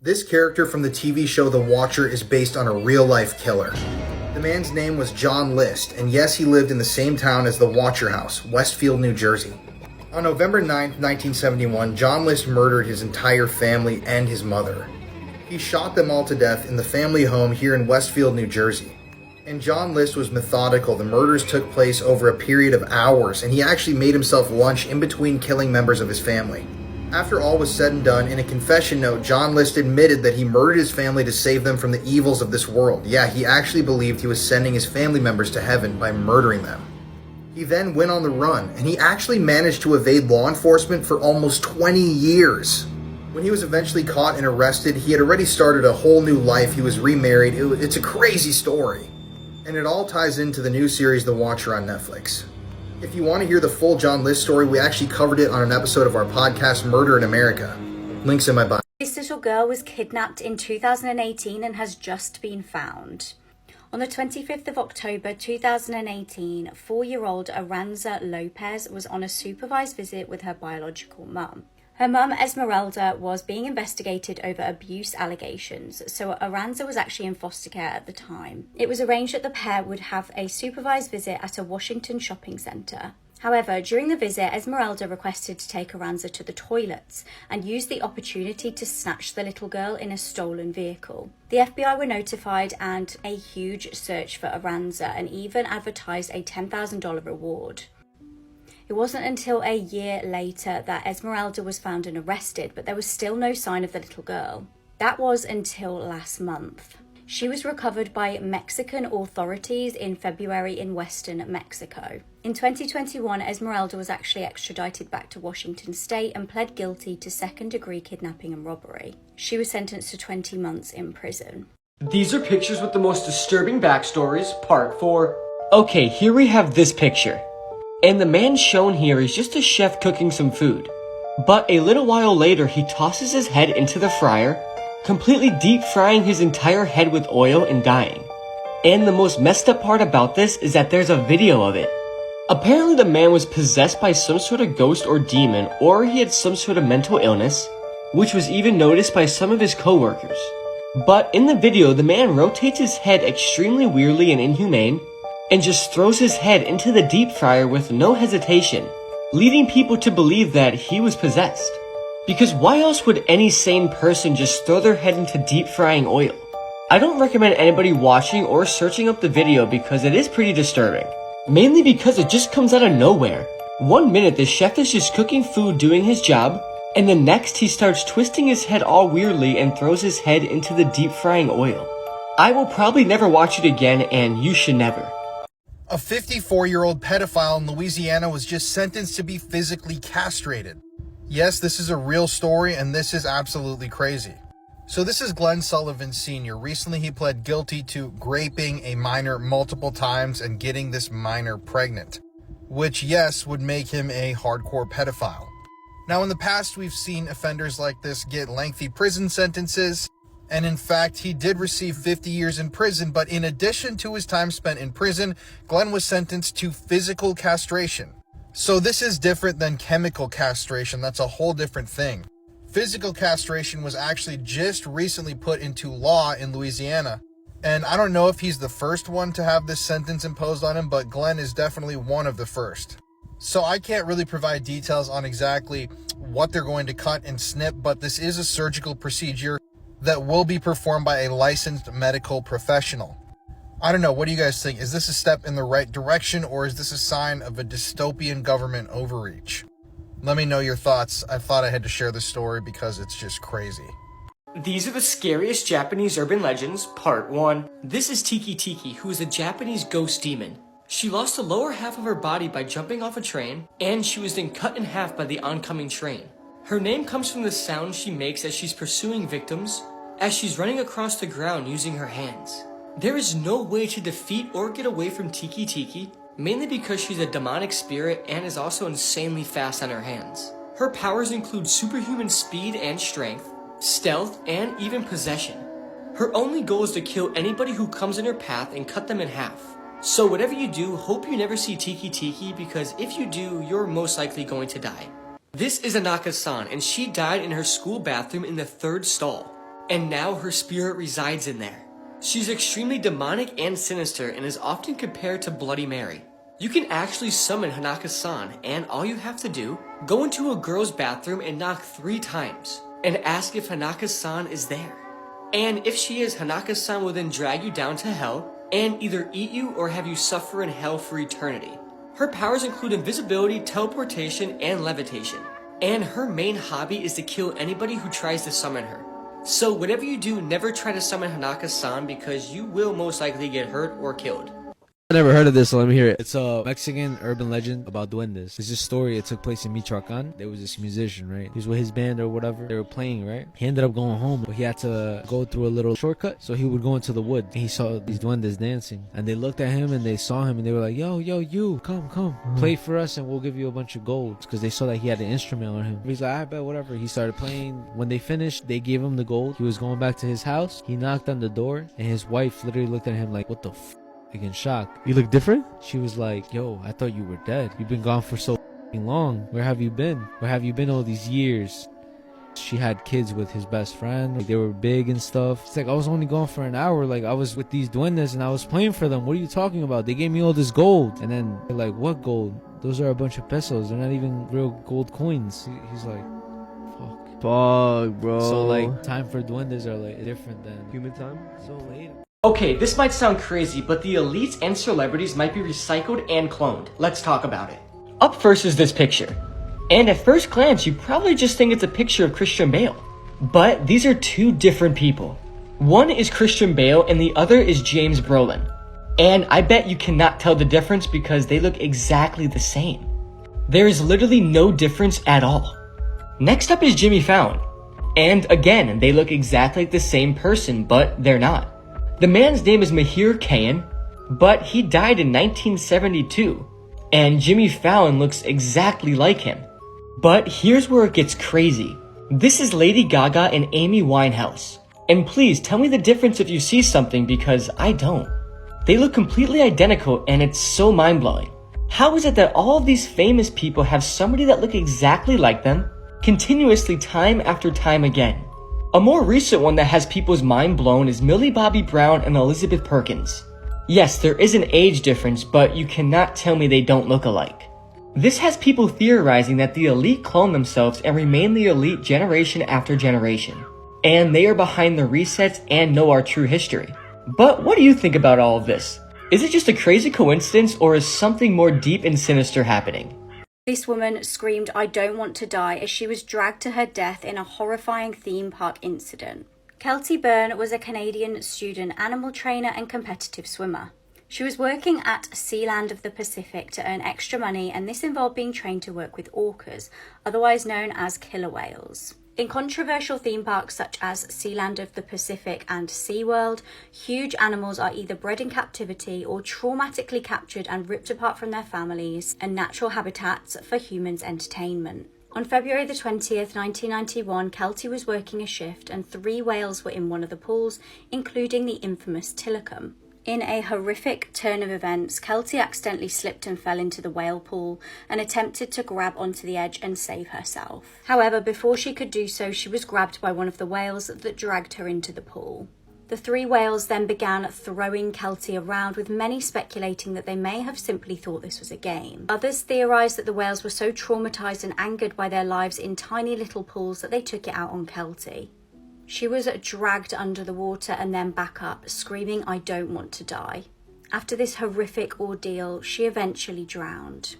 This character from the TV show The Watcher is based on a real-life killer. The man's name was John List, and yes, he lived in the same town as the Watcher House, Westfield, New Jersey. On November 9, 1971, John List murdered his entire family and his mother. He shot them all to death in the family home here in Westfield, New Jersey. And John List was methodical. The murders took place over a period of hours, and he actually made himself lunch in between killing members of his family. After all was said and done, in a confession note, John List admitted that he murdered his family to save them from the evils of this world. Yeah, he actually believed he was sending his family members to heaven by murdering them. He then went on the run, and he actually managed to evade law enforcement for almost 20 years. When he was eventually caught and arrested, he had already started a whole new life. He was remarried. It's a crazy story. And it all ties into the new series The Watcher on Netflix. If you want to hear the full John List story, we actually covered it on an episode of our podcast, Murder in America. Links in my bio. This little girl was kidnapped in 2018 and has just been found. On the 25th of October 2018, 4-year-old Aranza Lopez was on a supervised visit with her biological mum. Her mum, Esmeralda, was being investigated over abuse allegations, so Aranza was actually in foster care at the time. It was arranged that the pair would have a supervised visit at a Washington shopping centre. However, during the visit, Esmeralda requested to take Aranza to the toilets and used the opportunity to snatch the little girl in a stolen vehicle. The FBI were notified and a huge search for Aranza and even advertised a $10,000 reward. It wasn't until a year later that Esmeralda was found and arrested, but there was still no sign of the little girl. That was until last month. She was recovered by Mexican authorities in February in western Mexico. In 2021, Esmeralda was actually extradited back to Washington State and pled guilty to second-degree kidnapping and robbery. She was sentenced to 20 months in prison. These are pictures with the most disturbing backstories, part 4. Okay, here we have this picture. And the man shown here is just a chef cooking some food. But a little while later, he tosses his head into the fryer, completely deep frying his entire head with oil and dying. And the most messed up part about this is that there's a video of it. Apparently the man was possessed by some sort of ghost or demon, or he had some sort of mental illness, which was even noticed by some of his co-workers. But in the video, the man rotates his head extremely weirdly and inhumane, and just throws his head into the deep fryer with no hesitation, leading people to believe that he was possessed. Because why else would any sane person just throw their head into deep frying oil? I don't recommend anybody watching or searching up the video because it is pretty disturbing. Mainly because it just comes out of nowhere. 1 minute the chef is just cooking food doing his job, and the next he starts twisting his head all weirdly and throws his head into the deep frying oil. I will probably never watch it again, and you should never. A 54-year-old pedophile in Louisiana was just sentenced to be physically castrated. Yes, this is a real story, and this is absolutely crazy. So this is Glenn Sullivan Sr. Recently, he pled guilty to raping a minor multiple times and getting this minor pregnant, which, yes, would make him a hardcore pedophile. Now, in the past, we've seen offenders like this get lengthy prison sentences, and in fact, he did receive 50 years in prison, but in addition to his time spent in prison, Glenn was sentenced to physical castration. So this is different than chemical castration. That's a whole different thing. Physical castration was actually just recently put into law in Louisiana. And I don't know if he's the first one to have this sentence imposed on him, but Glenn is definitely one of the first. So I can't really provide details on exactly what they're going to cut and snip, but this is a surgical procedure that will be performed by a licensed medical professional. I don't know, what do you guys think? Is this a step in the right direction, or is this a sign of a dystopian government overreach? Let me know your thoughts. I thought I had to share this story because it's just crazy. These are the scariest Japanese urban legends, part 1. This is Tiki Tiki, who is a Japanese ghost demon. She lost the lower half of her body by jumping off a train, and she was then cut in half by the oncoming train. Her name comes from the sound she makes as she's pursuing victims, as she's running across the ground using her hands. There is no way to defeat or get away from Tiki Tiki, mainly because she's a demonic spirit and is also insanely fast on her hands. Her powers include superhuman speed and strength, stealth, and even possession. Her only goal is to kill anybody who comes in her path and cut them in half. So whatever you do, hope you never see Tiki Tiki, because if you do, you're most likely going to die. This is Anaka-san, and she died in her school bathroom in the 3rd stall. and now her spirit resides in there. She's extremely demonic and sinister and is often compared to Bloody Mary. You can actually summon Hanako-san, and all you have to do, go into a girl's bathroom and knock 3 times, and ask if Hanako-san is there. And if she is, Hanako-san will then drag you down to hell, and either eat you or have you suffer in hell for eternity. Her powers include invisibility, teleportation, and levitation. And her main hobby is to kill anybody who tries to summon her. So whatever you do, never try to summon Hanako-san because you will most likely get hurt or killed. I never heard of this, so let me hear it. It's a Mexican urban legend about duendes. It's this story. It took place in Michoacan. There was this musician, right? He was with his band or whatever. They were playing, right? He ended up going home, but he had to go through a little shortcut. So he would go into the wood. And he saw these duendes dancing. And they looked at him and they saw him and they were like, yo, you, come. Play for us and we'll give you a bunch of gold. Because they saw that he had an instrument on him. He's like, I bet, whatever. He started playing. When they finished, they gave him the gold. He was going back to his house. He knocked on the door and his wife literally looked at him like, what the f***? Like in shock. You look different? She was like, yo, I thought you were dead. You've been gone for so long. Where have you been? Where have you been all these years? She had kids with his best friend. Like, they were big and stuff. It's like, I was only gone for an hour. Like, I was with these duendes and I was playing for them. What are you talking about? They gave me all this gold. And then they're like, what gold? Those are a bunch of pesos. They're not even real gold coins. He's like, fuck, bro. So like, time for duendes are like different than human time. So late. Okay, this might sound crazy, but the elites and celebrities might be recycled and cloned. Let's talk about it. Up first is this picture. And at first glance, you probably just think it's a picture of Christian Bale. But these are 2 different people. One is Christian Bale and the other is James Brolin. And I bet you cannot tell the difference because they look exactly the same. There is literally no difference at all. Next up is Jimmy Fallon. And again, they look exactly like the same person, but they're not. The man's name is Mahir Khan, but he died in 1972, and Jimmy Fallon looks exactly like him. But here's where it gets crazy. This is Lady Gaga and Amy Winehouse. And please tell me the difference if you see something because I don't. They look completely identical and it's so mind-blowing. How is it that all of these famous people have somebody that look exactly like them, continuously time after time again? A more recent one that has people's mind blown is Millie Bobby Brown and Elizabeth Perkins. Yes, there is an age difference, but you cannot tell me they don't look alike. This has people theorizing that the elite clone themselves and remain the elite generation after generation. And they are behind the resets and know our true history. But what do you think about all of this? Is it just a crazy coincidence or is something more deep and sinister happening? This woman screamed, "I don't want to die," as she was dragged to her death in a horrifying theme park incident. Kelty Byrne was a Canadian student animal trainer and competitive swimmer. She was working at Sealand of the Pacific to earn extra money, and this involved being trained to work with orcas, otherwise known as killer whales. In controversial theme parks such as Sealand of the Pacific and SeaWorld, huge animals are either bred in captivity or traumatically captured and ripped apart from their families and natural habitats for humans' entertainment. On February the 20th, 1991, Kelty was working a shift and 3 whales were in one of the pools, including the infamous Tilikum. In a horrific turn of events, Kelty accidentally slipped and fell into the whale pool and attempted to grab onto the edge and save herself. However, before she could do so, she was grabbed by one of the whales that dragged her into the pool. The 3 whales then began throwing Kelty around, with many speculating that they may have simply thought this was a game. Others theorised that the whales were so traumatised and angered by their lives in tiny little pools that they took it out on Kelty. She was dragged under the water and then back up, screaming, "I don't want to die." After this horrific ordeal, she eventually drowned.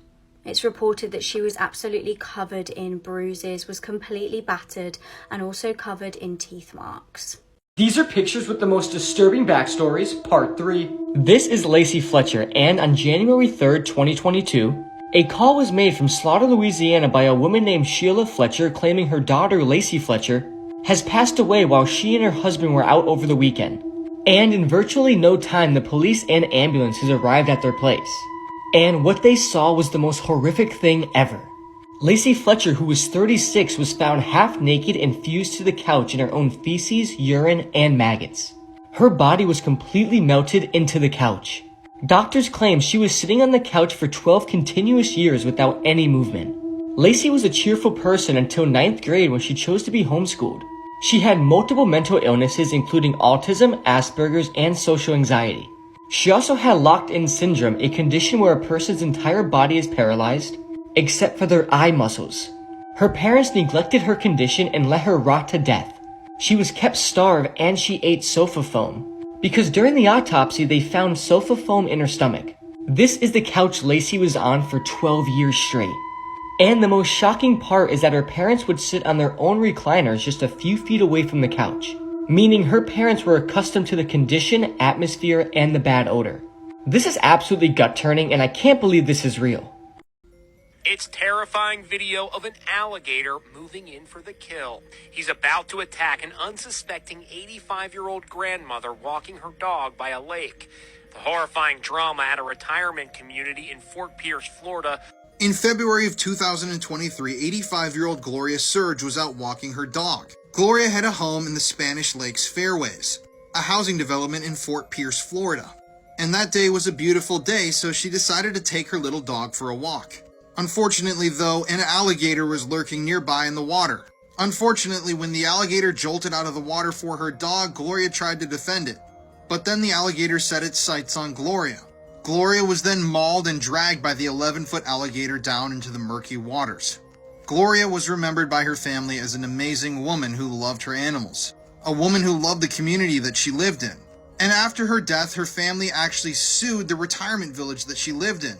It's reported that she was absolutely covered in bruises, was completely battered, and also covered in teeth marks. These are pictures with the most disturbing backstories, part 3. This is Lacey Fletcher, and on January 3rd, 2022, a call was made from Slaughter, Louisiana by a woman named Sheila Fletcher claiming her daughter, Lacey Fletcher, has passed away while she and her husband were out over the weekend. And in virtually no time, the police and ambulances arrived at their place. And what they saw was the most horrific thing ever. Lacey Fletcher, who was 36, was found half naked and fused to the couch in her own feces, urine, and maggots. Her body was completely melted into the couch. Doctors claim she was sitting on the couch for 12 continuous years without any movement. Lacey was a cheerful person until 9th grade when she chose to be homeschooled. She had multiple mental illnesses including autism, Asperger's, and social anxiety. She also had locked-in syndrome, a condition where a person's entire body is paralyzed, except for their eye muscles. Her parents neglected her condition and let her rot to death. She was kept starved and she ate sofa foam, because during the autopsy they found sofa foam in her stomach. This is the couch Lacey was on for 12 years straight. And the most shocking part is that her parents would sit on their own recliners just a few feet away from the couch, meaning her parents were accustomed to the condition, atmosphere, and the bad odor. This is absolutely gut-turning, and I can't believe this is real. It's terrifying video of an alligator moving in for the kill. He's about to attack an unsuspecting 85-year-old grandmother walking her dog by a lake. The horrifying drama at a retirement community in Fort Pierce, Florida. In February of 2023, 85-year-old Gloria Surge was out walking her dog. Gloria had a home in the Spanish Lakes Fairways, a housing development in Fort Pierce, Florida. And that day was a beautiful day, so she decided to take her little dog for a walk. Unfortunately, though, an alligator was lurking nearby in the water. Unfortunately, when the alligator jolted out of the water for her dog, Gloria tried to defend it. But then the alligator set its sights on Gloria. Gloria was then mauled and dragged by the 11-foot alligator down into the murky waters. Gloria was remembered by her family as an amazing woman who loved her animals, a woman who loved the community that she lived in. And after her death, her family actually sued the retirement village that she lived in,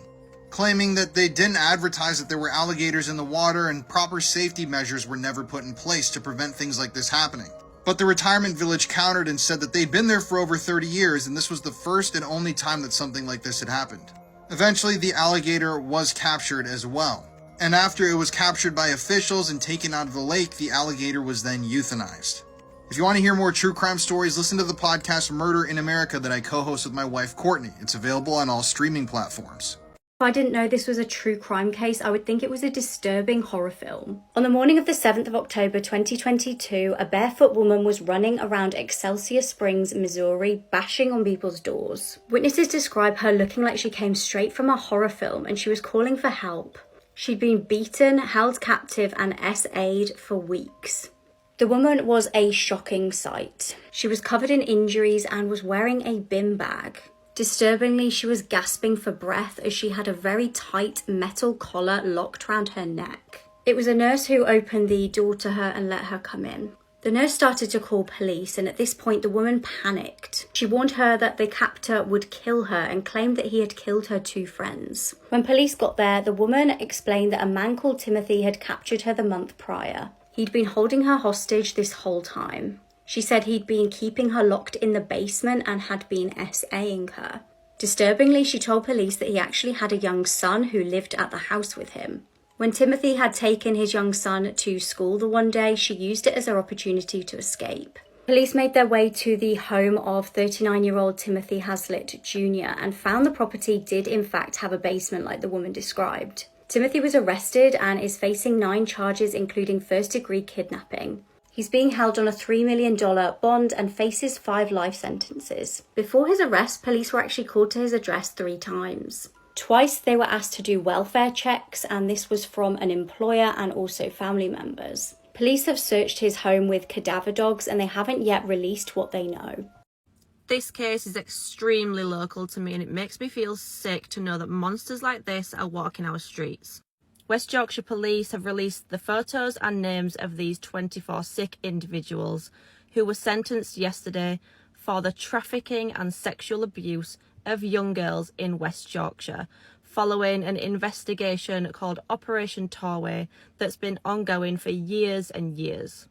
claiming that they didn't advertise that there were alligators in the water and proper safety measures were never put in place to prevent things like this happening. But the retirement village countered and said that they'd been there for over 30 years and this was the first and only time that something like this had happened. Eventually, the alligator was captured as well. And after it was captured by officials and taken out of the lake, the alligator was then euthanized. If you want to hear more true crime stories, listen to the podcast Murder in America that I co-host with my wife Courtney. It's available on all streaming platforms. If I didn't know this was a true crime case, I would think it was a disturbing horror film. On the morning of the 7th of October 2022, a barefoot woman was running around Excelsior Springs, Missouri, bashing on people's doors. Witnesses describe her looking like she came straight from a horror film and she was calling for help. She'd been beaten, held captive, and SA'd for weeks. The woman was a shocking sight. She was covered in injuries and was wearing a bin bag. Disturbingly, she was gasping for breath as she had a very tight metal collar locked round her neck. It was a nurse who opened the door to her and let her come in. The nurse started to call police, and at this point the woman panicked. She warned her that the captor would kill her and claimed that he had killed her 2 friends. When police got there, the woman explained that a man called Timothy had captured her the month prior. He'd been holding her hostage this whole time. She said he'd been keeping her locked in the basement and had been SAing her. Disturbingly, she told police that he actually had a young son who lived at the house with him. When Timothy had taken his young son to school the one day, she used it as her opportunity to escape. Police made their way to the home of 39-year-old Timothy Haslett Jr. and found the property did in fact have a basement like the woman described. Timothy was arrested and is facing 9 charges including first-degree kidnapping. He's being held on a $3 million bond and faces 5 life sentences. Before his arrest, police were actually called to his address 3 times. Twice they were asked to do welfare checks, and this was from an employer and also family members. Police have searched his home with cadaver dogs and they haven't yet released what they know. This case is extremely local to me and it makes me feel sick to know that monsters like this are walking our streets. West Yorkshire Police have released the photos and names of these 24 sick individuals who were sentenced yesterday for the trafficking and sexual abuse of young girls in West Yorkshire, following an investigation called Operation Torway that's been ongoing for years and years.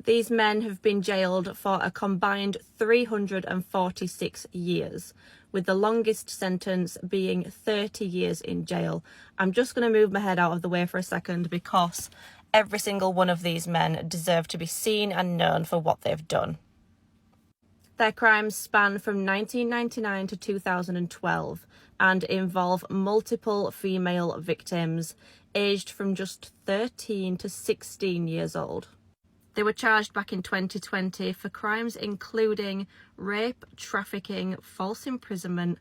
These men have been jailed for a combined 346 years, with the longest sentence being 30 years in jail. I'm just going to move my head out of the way for a second because every single one of these men deserve to be seen and known for what they've done. Their crimes span from 1999 to 2012 and involve multiple female victims aged from just 13 to 16 years old. They were charged back in 2020 for crimes including rape, trafficking, false imprisonment,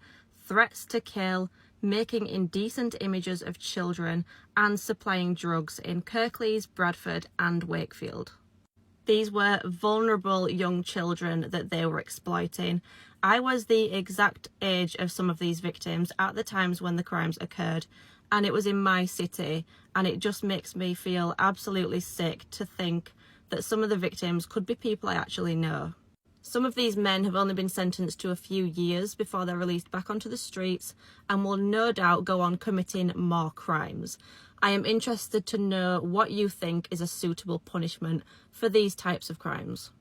threats to kill, making indecent images of children, and supplying drugs in Kirklees, Bradford, and Wakefield. These were vulnerable young children that they were exploiting. I was the exact age of some of these victims at the times when the crimes occurred, and it was in my city, and it just makes me feel absolutely sick to think that some of the victims could be people I actually know. Some of these men have only been sentenced to a few years before they're released back onto the streets and will no doubt go on committing more crimes. I am interested to know what you think is a suitable punishment for these types of crimes.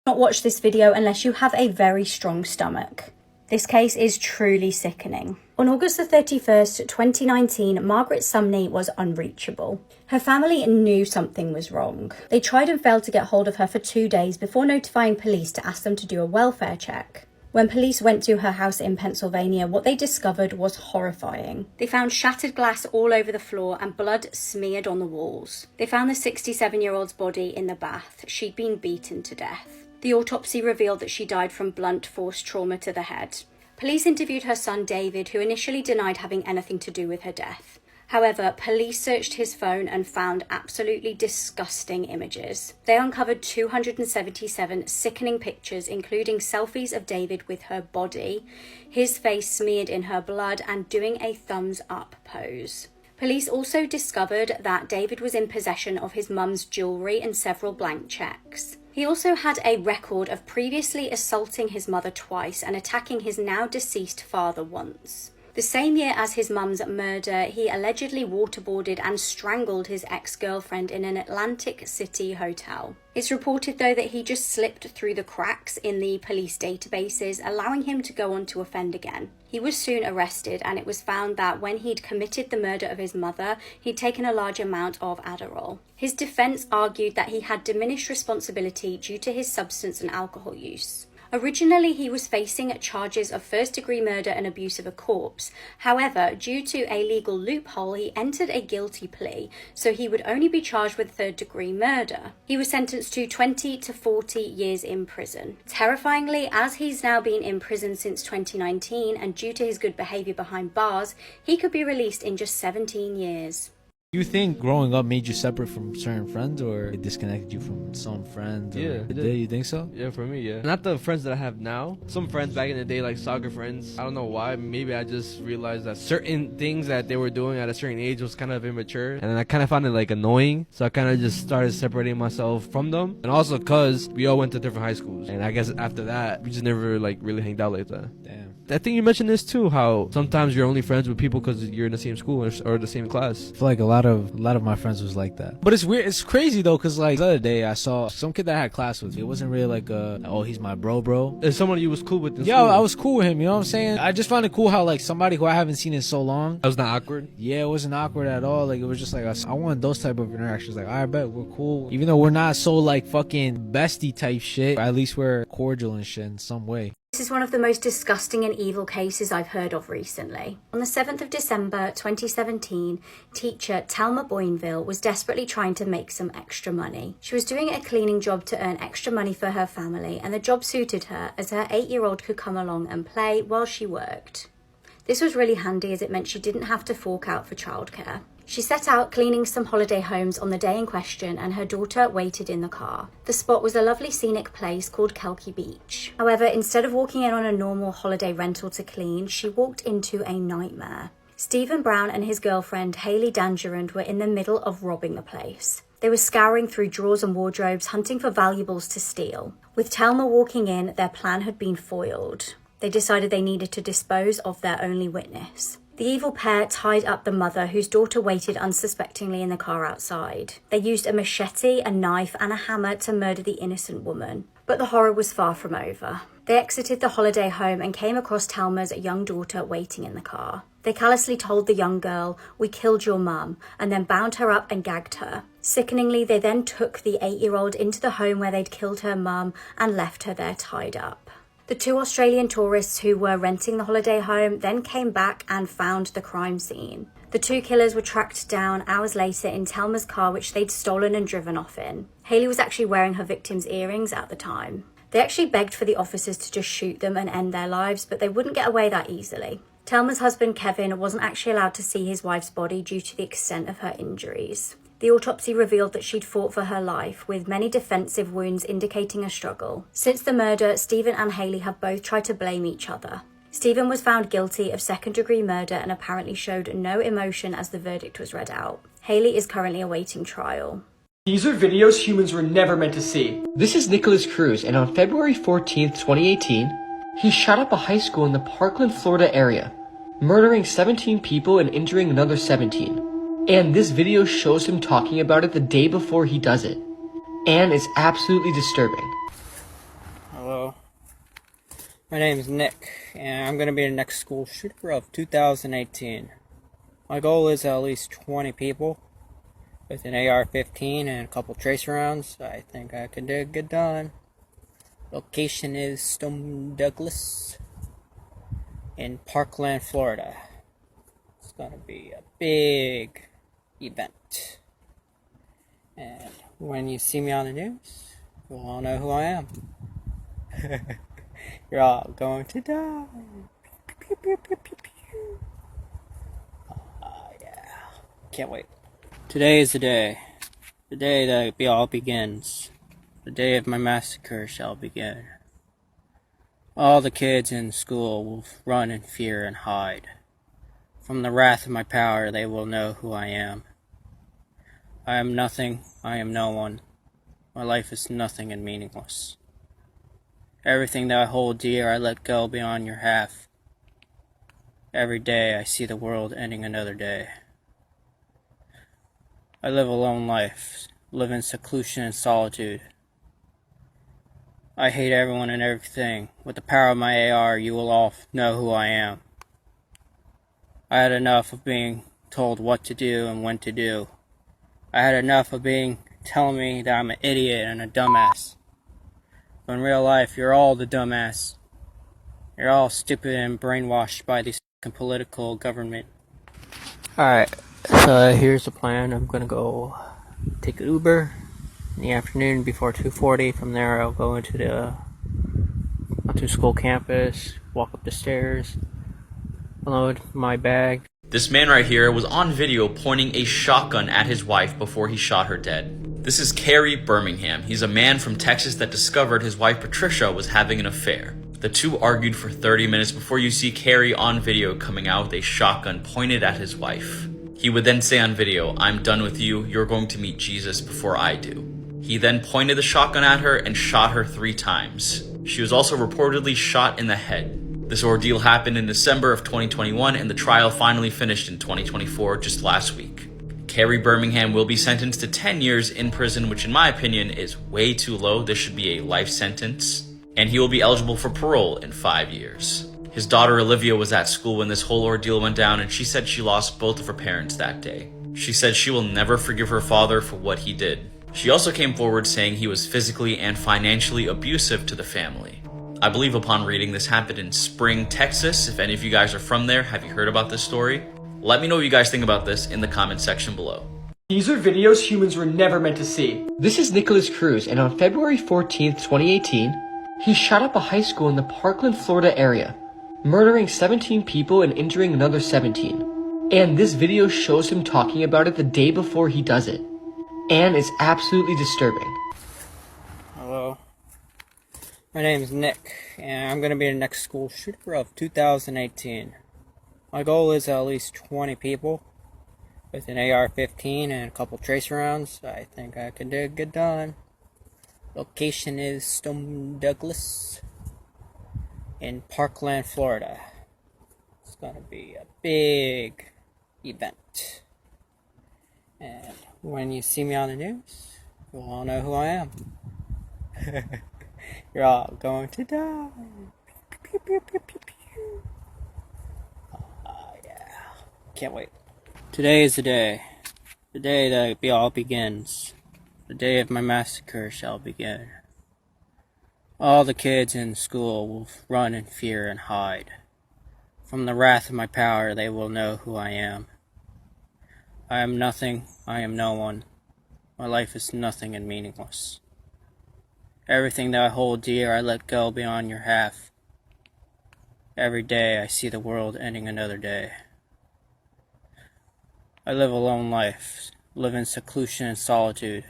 Not watch this video unless you have a very strong stomach. This case is truly sickening. On August the 31st, 2019, Margaret Sumney was unreachable. Her family knew something was wrong. They tried and failed to get hold of her for 2 days before notifying police to ask them to do a welfare check. When police went to her house in Pennsylvania, what they discovered was horrifying. They found shattered glass all over the floor and blood smeared on the walls. They found the 67-year-old's body in the bath. She'd been beaten to death. The autopsy revealed that she died from blunt force trauma to the head. Police interviewed her son David, who initially denied having anything to do with her death. However, police searched his phone and found absolutely disgusting images. They uncovered 277 sickening pictures, including selfies of David with her body, his face smeared in her blood, and doing a thumbs up pose. Police also discovered that David was in possession of his mum's jewellery and several blank cheques. He also had a record of previously assaulting his mother twice and attacking his now deceased father once. The same year as his mum's murder, he allegedly waterboarded and strangled his ex-girlfriend in an Atlantic City hotel. It's reported, though, that he just slipped through the cracks in the police databases, allowing him to go on to offend again. He was soon arrested, and it was found that when he'd committed the murder of his mother, he'd taken a large amount of Adderall. His defense argued that he had diminished responsibility due to his substance and alcohol use. Originally, he was facing charges of first-degree murder and abuse of a corpse. However, due to a legal loophole, he entered a guilty plea, so he would only be charged with third-degree murder. He was sentenced to 20 to 40 years in prison. Terrifyingly, as he's now been in prison since 2019, and due to his good behaviour behind bars, he could be released in just 17 years. You think growing up made you separate from certain friends, or it disconnected you from some friends? Yeah, it did. You think so? Yeah, for me, yeah. Not the friends that I have now. Some friends back in the day, like soccer friends. I don't know why. Maybe I just realized that certain things that they were doing at a certain age was kind of immature. And then I kind of found it like annoying. So I kind of just started separating myself from them. And also because we all went to different high schools. And I guess after that, we just never like really hanged out like that. Damn. I think you mentioned this too, how sometimes you're only friends with people because you're in the same school or the same class. I feel like a lot of my friends was like that. But it's weird. It's crazy though, because like the other day I saw some kid that I had class with. It wasn't really like oh, he's my bro. It's someone you was cool with in Yeah, school. I was cool with him. You know what I'm saying? I just found it cool how like somebody who I haven't seen in so long. That was not awkward. Yeah, it wasn't awkward at all. Like it was just like I want those type of interactions. Like, I bet we're cool, even though we're not so like fucking bestie type shit. At least we're cordial and shit in some way. This is one of the most disgusting and evil cases I've heard of recently. On the 7th of December 2017, teacher Thelma Boinville was desperately trying to make some extra money. She was doing a cleaning job to earn extra money for her family, and the job suited her as her 8-year-old could come along and play while she worked. This was really handy as it meant she didn't have to fork out for childcare. She set out cleaning some holiday homes on the day in question, and her daughter waited in the car. The spot was a lovely scenic place called Kelky Beach. However, instead of walking in on a normal holiday rental to clean, she walked into a nightmare. Stephen Brown and his girlfriend Hayley Dangerand were in the middle of robbing the place. They were scouring through drawers and wardrobes, hunting for valuables to steal. With Thelma walking in, their plan had been foiled. They decided they needed to dispose of their only witness. The evil pair tied up the mother, whose daughter waited unsuspectingly in the car outside. They used a machete, a knife, and a hammer to murder the innocent woman. But the horror was far from over. They exited the holiday home and came across Thelma's young daughter waiting in the car. They callously told the young girl, "We killed your mum," and then bound her up and gagged her. Sickeningly, they then took the 8-year-old into the home where they'd killed her mum and left her there tied up. The 2 Australian tourists who were renting the holiday home then came back and found the crime scene. The 2 killers were tracked down hours later in Thelma's car, which they'd stolen and driven off in. Hayley was actually wearing her victim's earrings at the time. They actually begged for the officers to just shoot them and end their lives, but they wouldn't get away that easily. Thelma's husband Kevin wasn't actually allowed to see his wife's body due to the extent of her injuries. The autopsy revealed that she'd fought for her life, with many defensive wounds indicating a struggle. Since the murder, Stephen and Haley have both tried to blame each other. Stephen was found guilty of second-degree murder and apparently showed no emotion as the verdict was read out. Haley is currently awaiting trial. These are videos humans were never meant to see. This is Nicholas Cruz, and on February 14th, 2018, he shot up a high school in the Parkland, Florida area, murdering 17 people and injuring another 17. And this video shows him talking about it the day before he does it. And it's absolutely disturbing. Hello. My name is Nick, and I'm going to be the next school shooter of 2018. My goal is at least 20 people with an AR-15 and a couple tracer rounds. I think I can get it done. Location is Stone Douglas in Parkland, Florida. It's going to be a big event. And when you see me on the news, you'll all know who I am. You're all going to die. Pew, pew, pew, pew, pew. Yeah. Can't wait. Today is the day that it all begins. The day of my massacre shall begin. All the kids in school will run in fear and hide. From the wrath of my power, they will know who I am. I am nothing, I am no one. My life is nothing and meaningless. Everything that I hold dear, I let go beyond your half. Every day I see the world ending another day. I live a lone life, live in seclusion and solitude. I hate everyone and everything. With the power of my AR, you will all know who I am. I had enough of being told what to do and when to do. I had enough of telling me that I'm an idiot and a dumbass. But in real life, you're all the dumbass. You're all stupid and brainwashed by this political government. Alright, so here's the plan. I'm gonna go take an Uber in the afternoon before 2:40. From there, I'll go onto school campus, walk up the stairs, unload my bag. This man right here was on video pointing a shotgun at his wife before he shot her dead. This is Cary Birmingham. He's a man from Texas that discovered his wife Patricia was having an affair. The two argued for 30 minutes before you see Cary on video coming out with a shotgun pointed at his wife. He would then say on video, "I'm done with you, you're going to meet Jesus before I do." He then pointed the shotgun at her and shot her 3 times. She was also reportedly shot in the head. This ordeal happened in December of 2021, and the trial finally finished in 2024, just last week. Cary Birmingham will be sentenced to 10 years in prison, which in my opinion is way too low. This should be a life sentence. And he will be eligible for parole in 5 years. His daughter Olivia was at school when this whole ordeal went down, and she said she lost both of her parents that day. She said she will never forgive her father for what he did. She also came forward saying he was physically and financially abusive to the family. I believe upon reading this happened in Spring, Texas. If any of you guys are from there, have you heard about this story? Let me know what you guys think about this in the comment section below. These are videos humans were never meant to see. This is Nicholas Cruz, and on February 14th, 2018, he shot up a high school in the Parkland, Florida area, murdering 17 people and injuring another 17. And this video shows him talking about it the day before he does it. And it's absolutely disturbing. Hello. My name is Nick, and I'm going to be the next school shooter of 2018. My goal is at least 20 people with an AR-15 and a couple tracer rounds. I think I can get it done. Location is Stone Douglas in Parkland, Florida. It's going to be a big event. And when you see me on the news, you'll all know who I am. You're all going to die. Pew, pew, pew, pew, pew. Yeah. Can't wait. Today is the day that it all begins. The day of my massacre shall begin. All the kids in school will run in fear and hide. From the wrath of my power, they will know who I am. I am nothing, I am no one. My life is nothing and meaningless. Everything that I hold dear, I let go beyond your half. Every day I see the world ending another day. I live a lone life, live in seclusion and solitude.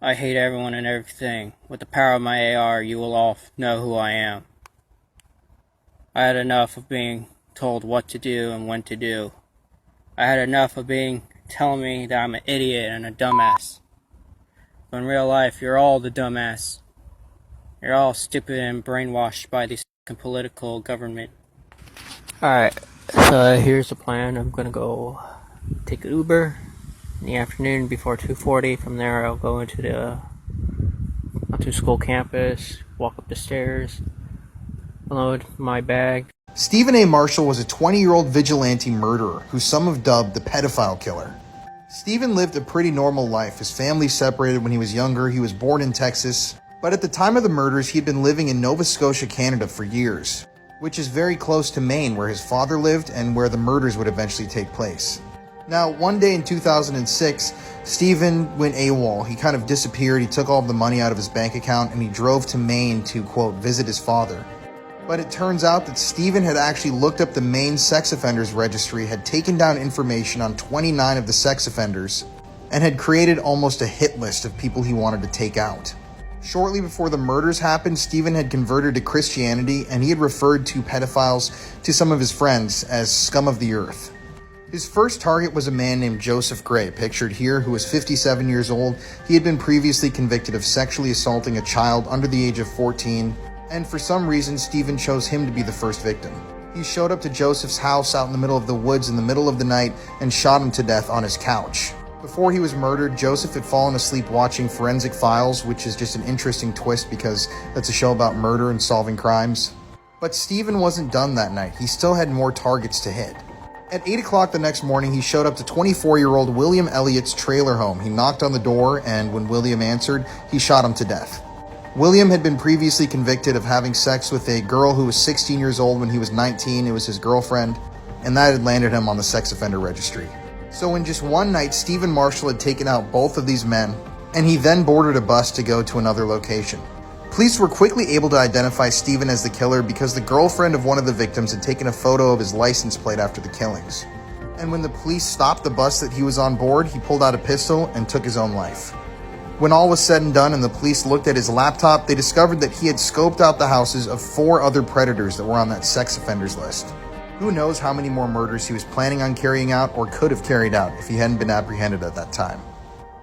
I hate everyone and everything. With the power of my AR, you will all know who I am. I had enough of being told what to do and when to do. I had enough of telling me that I'm an idiot and a dumbass. But in real life, you're all the dumbass. You're all stupid and brainwashed by this political government. Alright, so here's the plan. I'm gonna go take an Uber in the afternoon before 2:40. From there, I'll go onto school campus, walk up the stairs, unload my bag. Stephen A. Marshall was a 20-year-old vigilante murderer who some have dubbed the pedophile killer. Stephen lived a pretty normal life. His family separated when he was younger. He was born in Texas, but at the time of the murders, he had been living in Nova Scotia, Canada for years, which is very close to Maine, where his father lived and where the murders would eventually take place. Now, one day in 2006, Stephen went AWOL. He kind of disappeared. He took all of the money out of his bank account and he drove to Maine to, quote, visit his father. But it turns out that Stephen had actually looked up the Maine sex offenders registry, had taken down information on 29 of the sex offenders, and had created almost a hit list of people he wanted to take out. Shortly before the murders happened, Stephen had converted to Christianity, and he had referred to pedophiles to some of his friends as scum of the earth. His first target was a man named Joseph Gray, pictured here, who was 57 years old. He had been previously convicted of sexually assaulting a child under the age of 14, and for some reason, Stephen chose him to be the first victim. He showed up to Joseph's house out in the middle of the woods in the middle of the night and shot him to death on his couch. Before he was murdered, Joseph had fallen asleep watching Forensic Files, which is just an interesting twist because that's a show about murder and solving crimes. But Stephen wasn't done that night. He still had more targets to hit. At 8 o'clock the next morning, he showed up to 24-year-old William Elliott's trailer home. He knocked on the door, and when William answered, he shot him to death. William had been previously convicted of having sex with a girl who was 16 years old when he was 19. It was his girlfriend, and that had landed him on the sex offender registry. So in just one night, Stephen Marshall had taken out both of these men, and he then boarded a bus to go to another location. Police were quickly able to identify Stephen as the killer because the girlfriend of one of the victims had taken a photo of his license plate after the killings. And when the police stopped the bus that he was on board, he pulled out a pistol and took his own life. When all was said and done and the police looked at his laptop, they discovered that he had scoped out the houses of 4 other predators that were on that sex offenders list. Who knows how many more murders he was planning on carrying out or could have carried out if he hadn't been apprehended at that time.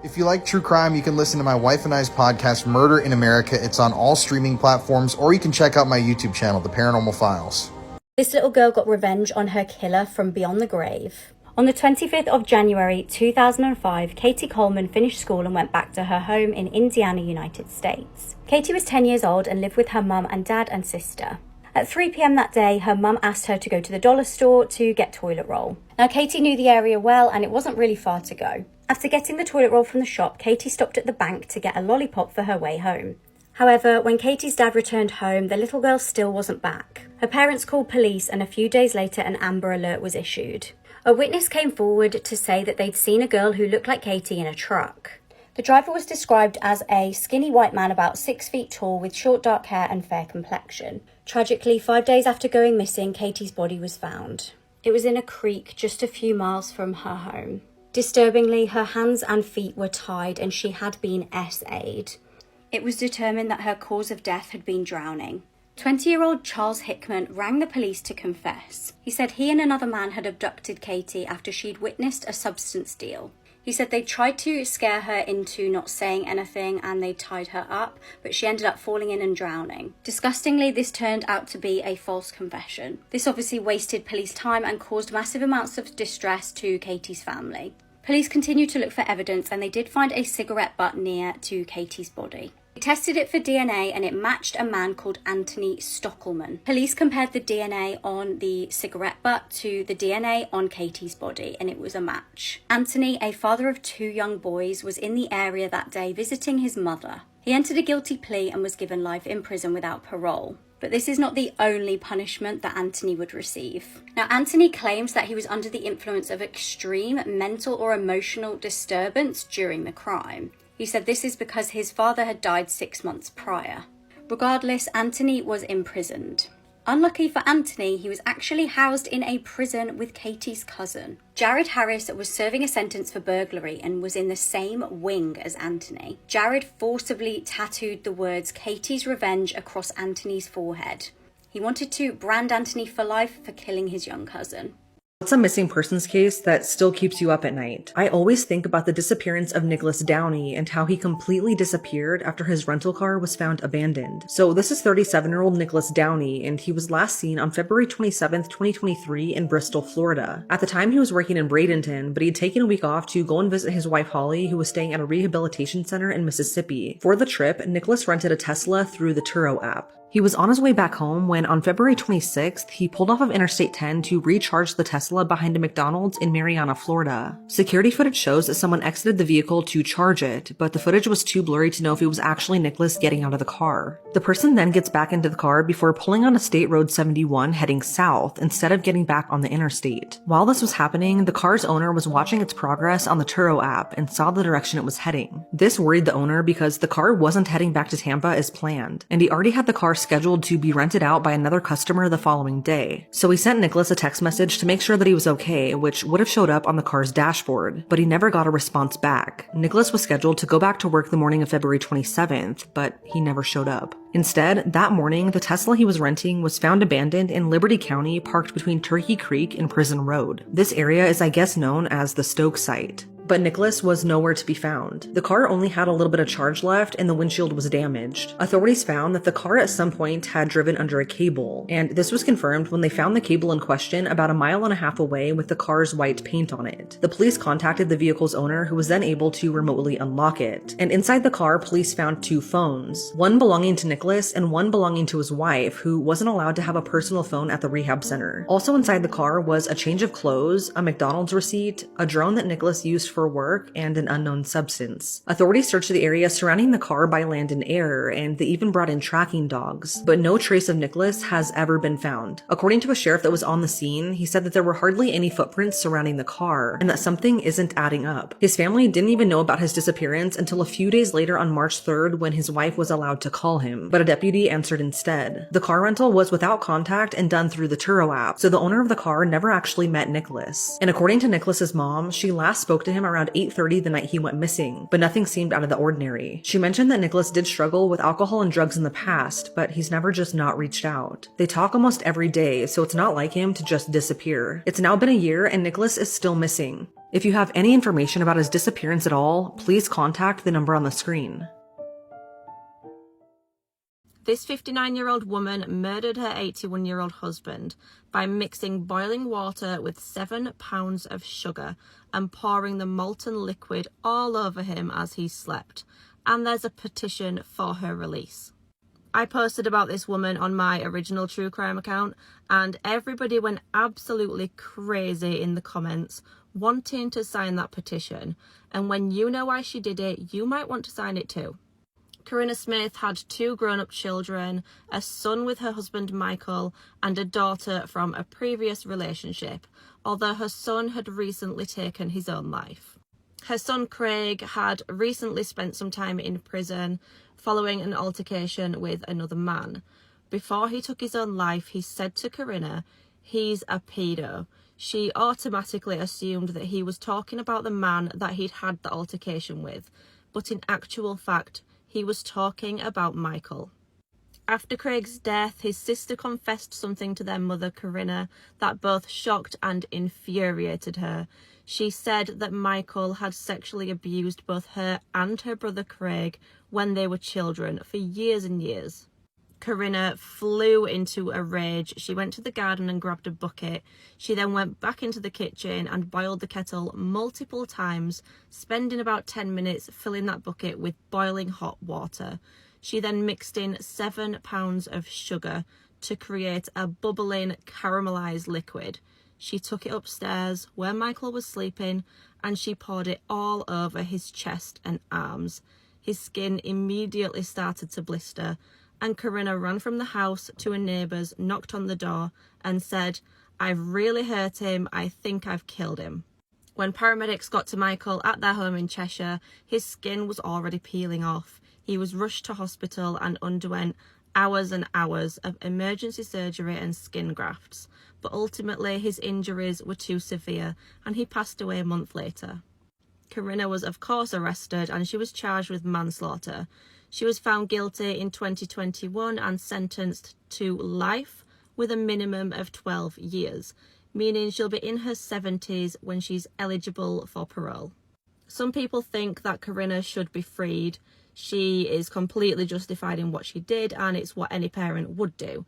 If you like true crime, you can listen to my wife and I's podcast, Murder in America. It's on all streaming platforms, or you can check out my YouTube channel, The Paranormal Files. This little girl got revenge on her killer from beyond the grave. On the 25th of January 2005, Katie Coleman finished school and went back to her home in Indiana, United States. Katie was 10 years old and lived with her mum and dad and sister. At 3 p.m. that day, her mum asked her to go to the dollar store to get toilet roll. Now, Katie knew the area well and it wasn't really far to go. After getting the toilet roll from the shop, Katie stopped at the bank to get a lollipop for her way home. However, when Katie's dad returned home, the little girl still wasn't back. Her parents called police and a few days later an Amber Alert was issued. A witness came forward to say that they'd seen a girl who looked like Katie in a truck. The driver was described as a skinny white man about 6 feet tall with short dark hair and fair complexion. Tragically, 5 days after going missing, Katie's body was found. It was in a creek just a few miles from her home. Disturbingly, her hands and feet were tied and she had been SA'd. It was determined that her cause of death had been drowning. 20-year-old Charles Hickman rang the police to confess. He said he and another man had abducted Katie after she'd witnessed a substance deal. He said they tried to scare her into not saying anything and they tied her up, but she ended up falling in and drowning. Disgustingly, this turned out to be a false confession. This obviously wasted police time and caused massive amounts of distress to Katie's family. Police continued to look for evidence and they did find a cigarette butt near to Katie's body. They tested it for DNA and it matched a man called Anthony Stockelman. Police compared the DNA on the cigarette butt to the DNA on Katie's body and it was a match. Anthony, a father of 2 young boys, was in the area that day visiting his mother. He entered a guilty plea and was given life in prison without parole. But this is not the only punishment that Anthony would receive. Now, Anthony claims that he was under the influence of extreme mental or emotional disturbance during the crime. He said this is because his father had died 6 months prior. Regardless, Anthony was imprisoned. Unlucky for Anthony, he was actually housed in a prison with Katie's cousin. Jared Harris was serving a sentence for burglary and was in the same wing as Anthony. Jared forcibly tattooed the words Katie's Revenge across Anthony's forehead. He wanted to brand Anthony for life for killing his young cousin. What's a missing persons case that still keeps you up at night? I always think about the disappearance of Nicholas Downey and how he completely disappeared after his rental car was found abandoned. So this is 37-year-old Nicholas Downey, and he was last seen on February 27th, 2023 in Bristol, Florida. At the time, he was working in Bradenton, but he'd taken a week off to go and visit his wife Holly, who was staying at a rehabilitation center in Mississippi. For the trip, Nicholas rented a Tesla through the Turo app. He was on his way back home when on February 26th, he pulled off of Interstate 10 to recharge the Tesla behind a McDonald's in Marianna, Florida. Security footage shows that someone exited the vehicle to charge it, but the footage was too blurry to know if it was actually Nicholas getting out of the car. The person then gets back into the car before pulling on a State Road 71 heading south instead of getting back on the interstate. While this was happening, the car's owner was watching its progress on the Turo app and saw the direction it was heading. This worried the owner because the car wasn't heading back to Tampa as planned, and he already had the car scheduled to be rented out by another customer the following day. So he sent Nicholas a text message to make sure that he was okay, which would have showed up on the car's dashboard, but he never got a response back. Nicholas was scheduled to go back to work the morning of February 27th, but he never showed up. Instead, that morning, the Tesla he was renting was found abandoned in Liberty County, parked between Turkey Creek and Prison Road. This area is, I guess, known as the Stoke site. But Nicholas was nowhere to be found. The car only had a little bit of charge left and the windshield was damaged. Authorities found that the car at some point had driven under a cable, and this was confirmed when they found the cable in question about 1.5 miles away with the car's white paint on it. The police contacted the vehicle's owner, who was then able to remotely unlock it. And inside the car, police found 2 phones, one belonging to Nicholas and one belonging to his wife, who wasn't allowed to have a personal phone at the rehab center. Also inside the car was a change of clothes, a McDonald's receipt, a drone that Nicholas used for work, and an unknown substance. Authorities searched the area surrounding the car by land and air, and they even brought in tracking dogs, but no trace of Nicholas has ever been found. According to a sheriff that was on the scene, he said that there were hardly any footprints surrounding the car, and that something isn't adding up. His family didn't even know about his disappearance until a few days later on March 3rd when his wife was allowed to call him, but a deputy answered instead. The car rental was without contact and done through the Turo app, so the owner of the car never actually met Nicholas. And according to Nicholas's mom, she last spoke to him around 8:30 the night he went missing, but nothing seemed out of the ordinary. She mentioned that Nicholas did struggle with alcohol and drugs in the past, but he's never just not reached out. They talk almost every day, so it's not like him to just disappear. It's now been a year and Nicholas is still missing. If you have any information about his disappearance at all, please contact the number on the screen. This 59-year-old woman murdered her 81-year-old husband by mixing boiling water with 7 pounds of sugar and pouring the molten liquid all over him as he slept. And there's a petition for her release. I posted about this woman on my original true crime account, and everybody went absolutely crazy in the comments wanting to sign that petition. And when you know why she did it, you might want to sign it too. Corinna Smith had 2 grown-up children, a son with her husband Michael, and a daughter from a previous relationship, although her son had recently taken his own life. Her son Craig had recently spent some time in prison following an altercation with another man. Before he took his own life, he said to Corinna, "He's a pedo." She automatically assumed that he was talking about the man that he'd had the altercation with, but in actual fact, he was talking about Michael. After Craig's death, his sister confessed something to their mother, Corinna, that both shocked and infuriated her. She said that Michael had sexually abused both her and her brother Craig when they were children for years and years. Corinna flew into a rage. She went to the garden and grabbed a bucket. She then went back into the kitchen and boiled the kettle multiple times, spending about 10 minutes filling that bucket with boiling hot water. She then mixed in 7 pounds of sugar to create a bubbling caramelized liquid. She took it upstairs where Michael was sleeping and she poured it all over his chest and arms. His skin immediately started to blister, and Corinna ran from the house to a neighbour's, knocked on the door and said, "I've really hurt him. I think I've killed him." When paramedics got to Michael at their home in Cheshire, his skin was already peeling off. He was rushed to hospital and underwent hours and hours of emergency surgery and skin grafts, but ultimately his injuries were too severe and he passed away a month later. Corinna was of course arrested and she was charged with manslaughter. She was found guilty in 2021 and sentenced to life with a minimum of 12 years, meaning she'll be in her 70s when she's eligible for parole. Some people think that Corinna should be freed. She is completely justified in what she did and it's what any parent would do.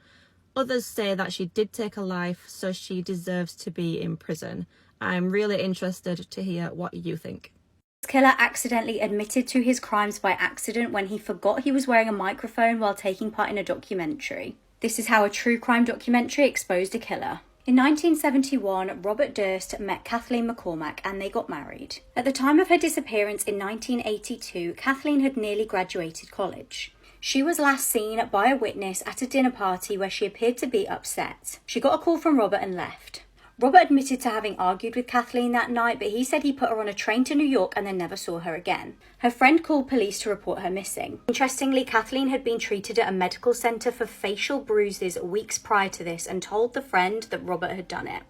Others say that she did take a life, so she deserves to be in prison. I'm really interested to hear what you think. The killer accidentally admitted to his crimes by accident when he forgot he was wearing a microphone while taking part in a documentary. This is how a true crime documentary exposed a killer. In 1971, Robert Durst met Kathleen McCormack and they got married. At the time of her disappearance in 1982, Kathleen had nearly graduated college. She was last seen by a witness at a dinner party where she appeared to be upset. She got a call from Robert and left. Robert admitted to having argued with Kathleen that night, but he said he put her on a train to New York and then never saw her again. Her friend called police to report her missing. Interestingly, Kathleen had been treated at a medical centre for facial bruises weeks prior to this and told the friend that Robert had done it.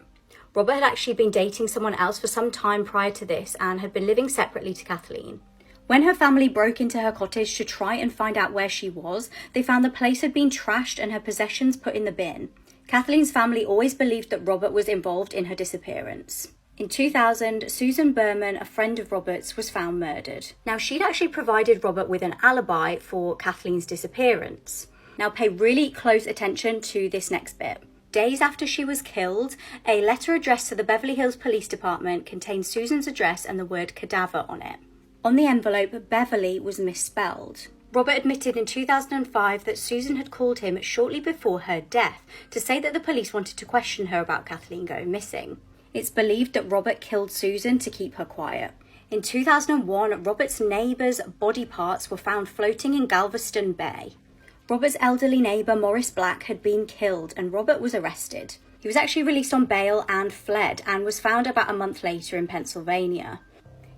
Robert had actually been dating someone else for some time prior to this and had been living separately to Kathleen. When her family broke into her cottage to try and find out where she was, they found the place had been trashed and her possessions put in the bin. Kathleen's family always believed that Robert was involved in her disappearance. In 2000, Susan Berman, a friend of Robert's, was found murdered. Now, she'd actually provided Robert with an alibi for Kathleen's disappearance. Now, pay really close attention to this next bit. Days after she was killed, a letter addressed to the Beverly Hills Police Department contained Susan's address and the word cadaver on it. On the envelope, Beverly was misspelled. Robert admitted in 2005 that Susan had called him shortly before her death to say that the police wanted to question her about Kathleen going missing. It's believed that Robert killed Susan to keep her quiet. In 2001, Robert's neighbour's body parts were found floating in Galveston Bay. Robert's elderly neighbour, Morris Black, had been killed and Robert was arrested. He was actually released on bail and fled and was found about a month later in Pennsylvania.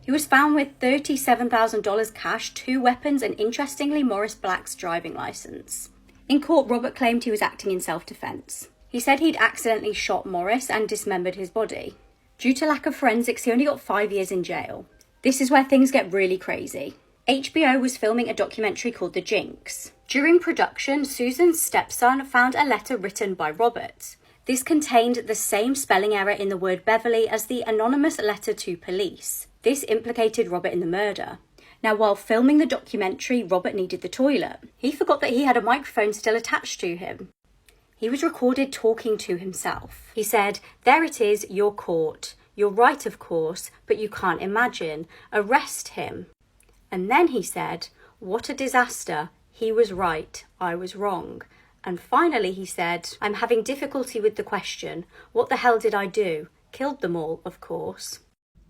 He was found with $37,000 cash, 2 weapons, and interestingly, Morris Black's driving license. In court, Robert claimed he was acting in self-defense. He said he'd accidentally shot Morris and dismembered his body. Due to lack of forensics, he only got 5 years in jail. This is where things get really crazy. HBO was filming a documentary called The Jinx. During production, Susan's stepson found a letter written by Robert. This contained the same spelling error in the word Beverly as the anonymous letter to police. This implicated Robert in the murder. Now, while filming the documentary, Robert needed the toilet. He forgot that he had a microphone still attached to him. He was recorded talking to himself. He said, "There it is, you're caught. You're right, of course, but you can't imagine. Arrest him." And then he said, "What a disaster. He was right. I was wrong." And finally he said, "I'm having difficulty with the question. What the hell did I do? Killed them all, of course."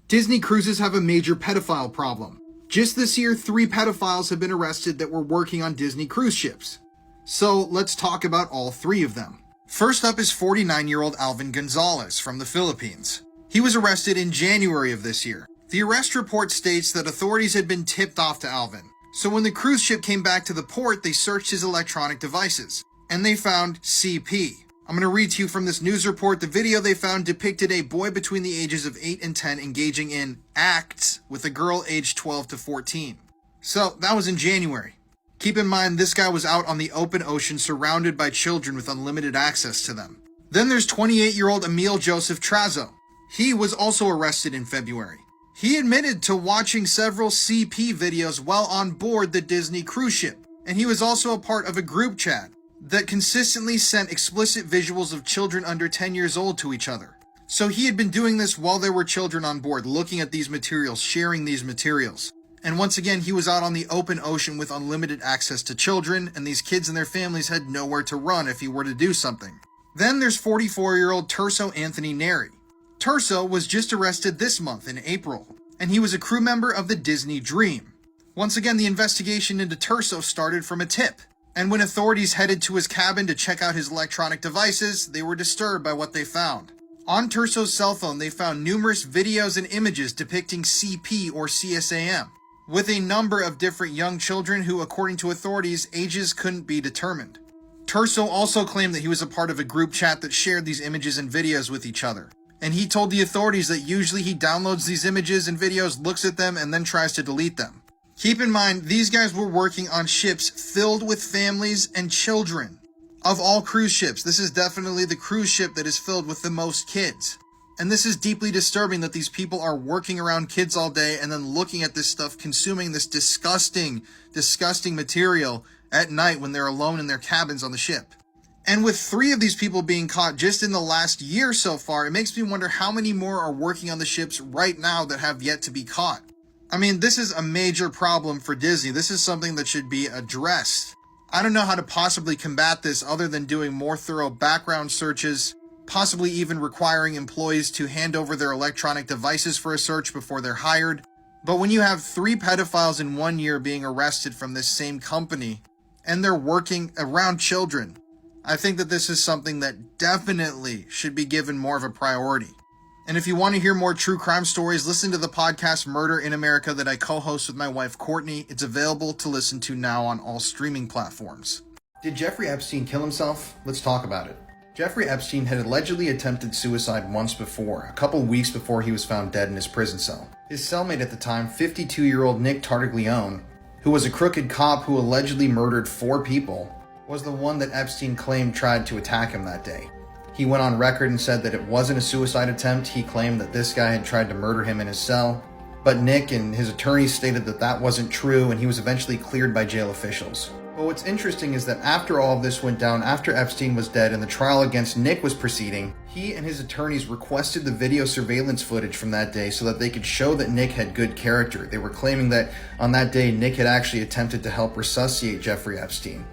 Disney cruises have a major pedophile problem. Just this year, 3 pedophiles have been arrested that were working on Disney cruise ships. So let's talk about all 3 of them. First up is 49-year-old Alvin Gonzalez from the Philippines. He was arrested in January of this year. The arrest report states that authorities had been tipped off to Alvin. So when the cruise ship came back to the port, they searched his electronic devices. And they found CP. I'm going to read to you from this news report. The video they found depicted a boy between the ages of 8 and 10 engaging in acts with a girl aged 12 to 14. So that was in January. Keep in mind, this guy was out on the open ocean surrounded by children with unlimited access to them. Then there's 28-year-old Emil Joseph Trazo. He was also arrested in February. He admitted to watching several CP videos while on board the Disney cruise ship. And he was also a part of a group chat that consistently sent explicit visuals of children under 10 years old to each other. So he had been doing this while there were children on board, looking at these materials, sharing these materials. And once again, he was out on the open ocean with unlimited access to children, and these kids and their families had nowhere to run if he were to do something. Then there's 44-year-old Terso Anthony Neri. Terso was just arrested this month in April, and he was a crew member of the Disney Dream. Once again, the investigation into Terso started from a tip. And when authorities headed to his cabin to check out his electronic devices, they were disturbed by what they found. On Terso's cell phone, they found numerous videos and images depicting CP or CSAM, with a number of different young children who, according to authorities, ages couldn't be determined. Terso also claimed that he was a part of a group chat that shared these images and videos with each other. And he told the authorities that usually he downloads these images and videos, looks at them, and then tries to delete them. Keep in mind, these guys were working on ships filled with families and children. Of all cruise ships, this is definitely the cruise ship that is filled with the most kids. And this is deeply disturbing that these people are working around kids all day and then looking at this stuff, consuming this disgusting, disgusting material at night when they're alone in their cabins on the ship. And with 3 of these people being caught just in the last year so far, it makes me wonder how many more are working on the ships right now that have yet to be caught. I mean, this is a major problem for Disney. This is something that should be addressed. I don't know how to possibly combat this other than doing more thorough background searches, possibly even requiring employees to hand over their electronic devices for a search before they're hired. But when you have 3 pedophiles in 1 year being arrested from this same company, and they're working around children, I think that this is something that definitely should be given more of a priority. And if you want to hear more true crime stories, listen to the podcast Murder in America that I co-host with my wife Courtney. It's available to listen to now on all streaming platforms. Did Jeffrey Epstein kill himself? Let's talk about it. Jeffrey Epstein had allegedly attempted suicide once before, a couple weeks before he was found dead in his prison cell. His cellmate at the time, 52-year-old Nick Tartaglione, who was a crooked cop who allegedly murdered 4 people, was the one that Epstein claimed tried to attack him that day. He went on record and said that it wasn't a suicide attempt. He claimed that this guy had tried to murder him in his cell. But Nick and his attorneys stated that that wasn't true, and he was eventually cleared by jail officials. But what's interesting is that after all of this went down, after Epstein was dead and the trial against Nick was proceeding, he and his attorneys requested the video surveillance footage from that day so that they could show that Nick had good character. They were claiming that on that day, Nick had actually attempted to help resuscitate Jeffrey Epstein.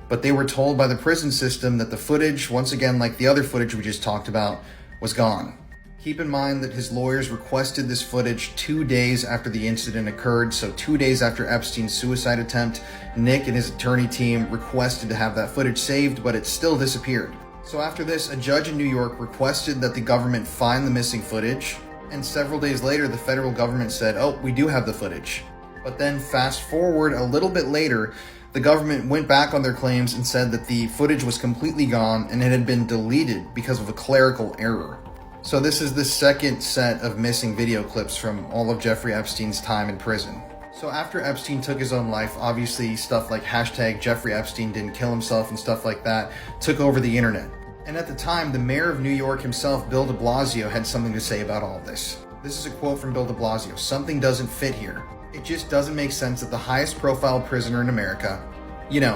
But they were told by the prison system that the footage, once again like the other footage we just talked about, was gone. Keep in mind that his lawyers requested this footage 2 days after the incident occurred, so 2 days after Epstein's suicide attempt, Nick and his attorney team requested to have that footage saved, but it still disappeared. So after this, a judge in New York requested that the government find the missing footage, and several days later the federal government said, oh, we do have the footage. But then fast forward a little bit later, the government went back on their claims and said that the footage was completely gone and it had been deleted because of a clerical error. So this is the second set of missing video clips from all of Jeffrey Epstein's time in prison. So after Epstein took his own life, obviously stuff like hashtag Jeffrey Epstein didn't kill himself and stuff like that took over the internet. And at the time, the mayor of New York himself, Bill de Blasio, had something to say about all this. This is a quote from Bill de Blasio: "Something doesn't fit here. It just doesn't make sense that the highest profile prisoner in America,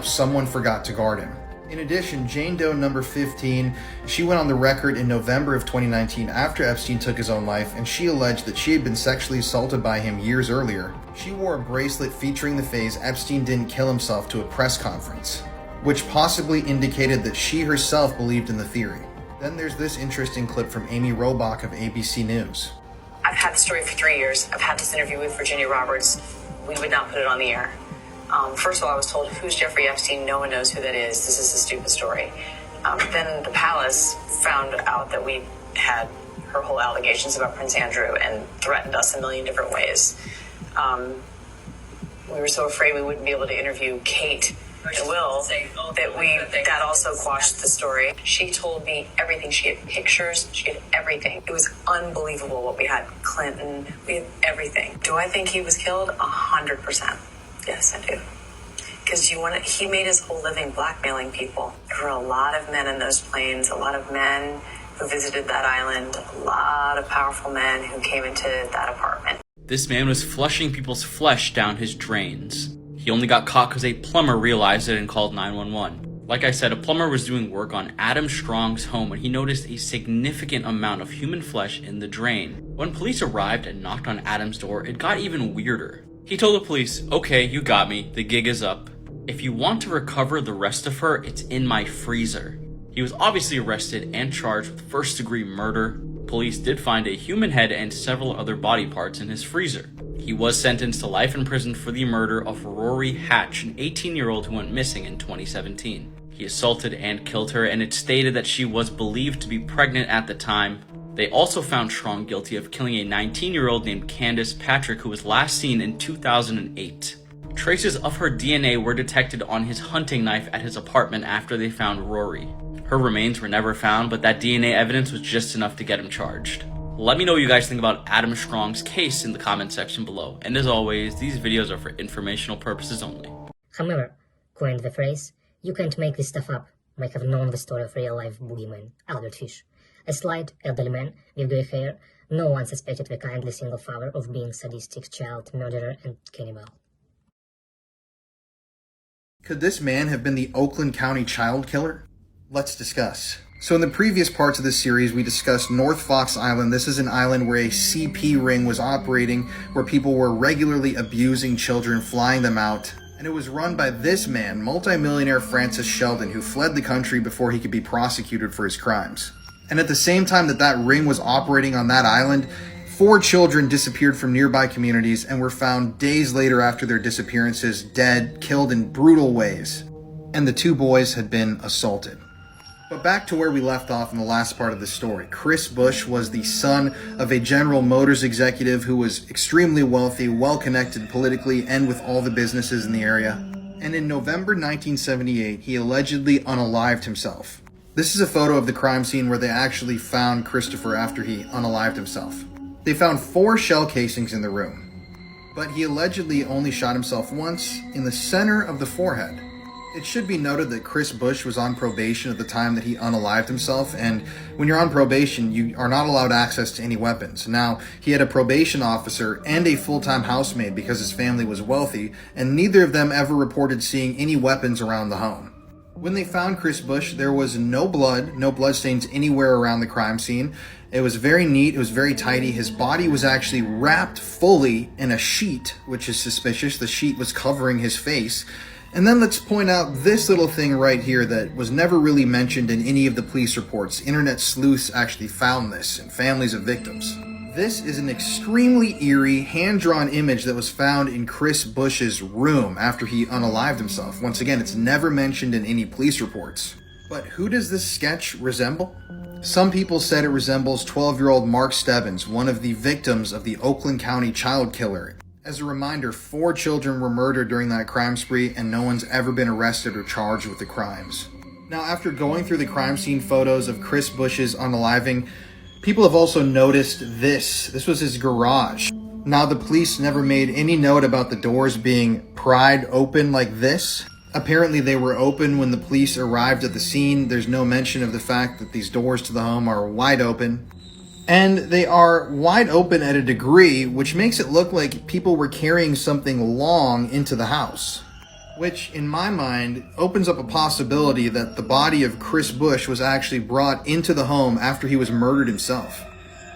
someone forgot to guard him." In addition, Jane Doe number 15, she went on the record in November of 2019 after Epstein took his own life, and she alleged that she had been sexually assaulted by him years earlier. She wore a bracelet featuring the phrase "Epstein didn't kill himself" to a press conference, which possibly indicated that she herself believed in the theory. Then there's this interesting clip from Amy Robach of ABC News. I've had the story for 3 years. I've had this interview with Virginia Roberts. We would not put it on the air. First of all, I was told, who's Jeffrey Epstein? No one knows who that is. This is a stupid story. Then the palace found out that we had her whole allegations about Prince Andrew and threatened us a million different ways. We were so afraid we wouldn't be able to interview Kate and Will that also quashed the story. She told me everything. She had pictures. She had everything. It was unbelievable what we had. Clinton, we had everything. Do I think he was killed? 100%. Yes, I do. Because he made his whole living blackmailing people. There were a lot of men in those planes, a lot of men who visited that island, a lot of powerful men who came into that apartment. This man was flushing people's flesh down his drains. He only got caught because a plumber realized it and called 911. Like I said, a plumber was doing work on Adam Strong's home when he noticed a significant amount of human flesh in the drain. When police arrived and knocked on Adam's door, it got even weirder. He told the police, "Okay, you got me. The gig is up. If you want to recover the rest of her, it's in my freezer." He was obviously arrested and charged with first-degree murder. Police did find a human head and several other body parts in his freezer. He was sentenced to life in prison for the murder of Rory Hatch, an 18-year-old who went missing in 2017. He assaulted and killed her, and it's stated that she was believed to be pregnant at the time. They also found Strong guilty of killing a 19-year-old named Candace Patrick, who was last seen in 2008. Traces of her DNA were detected on his hunting knife at his apartment after they found Rory. Her remains were never found, but that DNA evidence was just enough to get him charged. Let me know what you guys think about Adam Strong's case in the comment section below. And as always, these videos are for informational purposes only. Hammer coined the phrase, "You can't make this stuff up," might have known the story of real-life boogeyman, Albert Fish. A slight, elderly man with grey hair, no one suspected the kindly single father of being sadistic child murderer and cannibal. Could this man have been the Oakland County child killer? Let's discuss. So in the previous parts of this series, we discussed North Fox Island. This is an island where a CP ring was operating, where people were regularly abusing children, flying them out. And it was run by this man, multimillionaire Francis Sheldon, who fled the country before he could be prosecuted for his crimes. And at the same time that that ring was operating on that island, 4 children disappeared from nearby communities and were found days later after their disappearances, dead, killed in brutal ways. And the 2 boys had been assaulted. But back to where we left off in the last part of the story. Chris Bush was the son of a General Motors executive who was extremely wealthy, well-connected politically and with all the businesses in the area. And in November 1978, he allegedly unalived himself. This is a photo of the crime scene where they actually found Christopher after he unalived himself. They found 4 shell casings in the room, but he allegedly only shot himself once in the center of the forehead. It should be noted that Chris Bush was on probation at the time that he unalived himself, and when you're on probation, you are not allowed access to any weapons. Now, he had a probation officer and a full-time housemaid because his family was wealthy, and neither of them ever reported seeing any weapons around the home. When they found Chris Bush, there was no bloodstains anywhere around the crime scene. It was very neat, it was very tidy. His body was actually wrapped fully in a sheet, which is suspicious. The sheet was covering his face. And then let's point out this little thing right here that was never really mentioned in any of the police reports. Internet sleuths actually found this in families of victims. This is an extremely eerie, hand-drawn image that was found in Chris Bush's room after he unalived himself. Once again, it's never mentioned in any police reports. But who does this sketch resemble? Some people said it resembles 12-year-old Mark Stebbins, one of the victims of the Oakland County child killer. As a reminder, 4 children were murdered during that crime spree, and no one's ever been arrested or charged with the crimes. Now, after going through the crime scene photos of Chris Bush's unaliving, people have also noticed this. This was his garage. Now, the police never made any note about the doors being pried open like this. Apparently, they were open when the police arrived at the scene. There's no mention of the fact that these doors to the home are wide open. And they are wide open at a degree which makes it look like people were carrying something long into the house. Which, in my mind, opens up a possibility that the body of Chris Bush was actually brought into the home after he was murdered himself.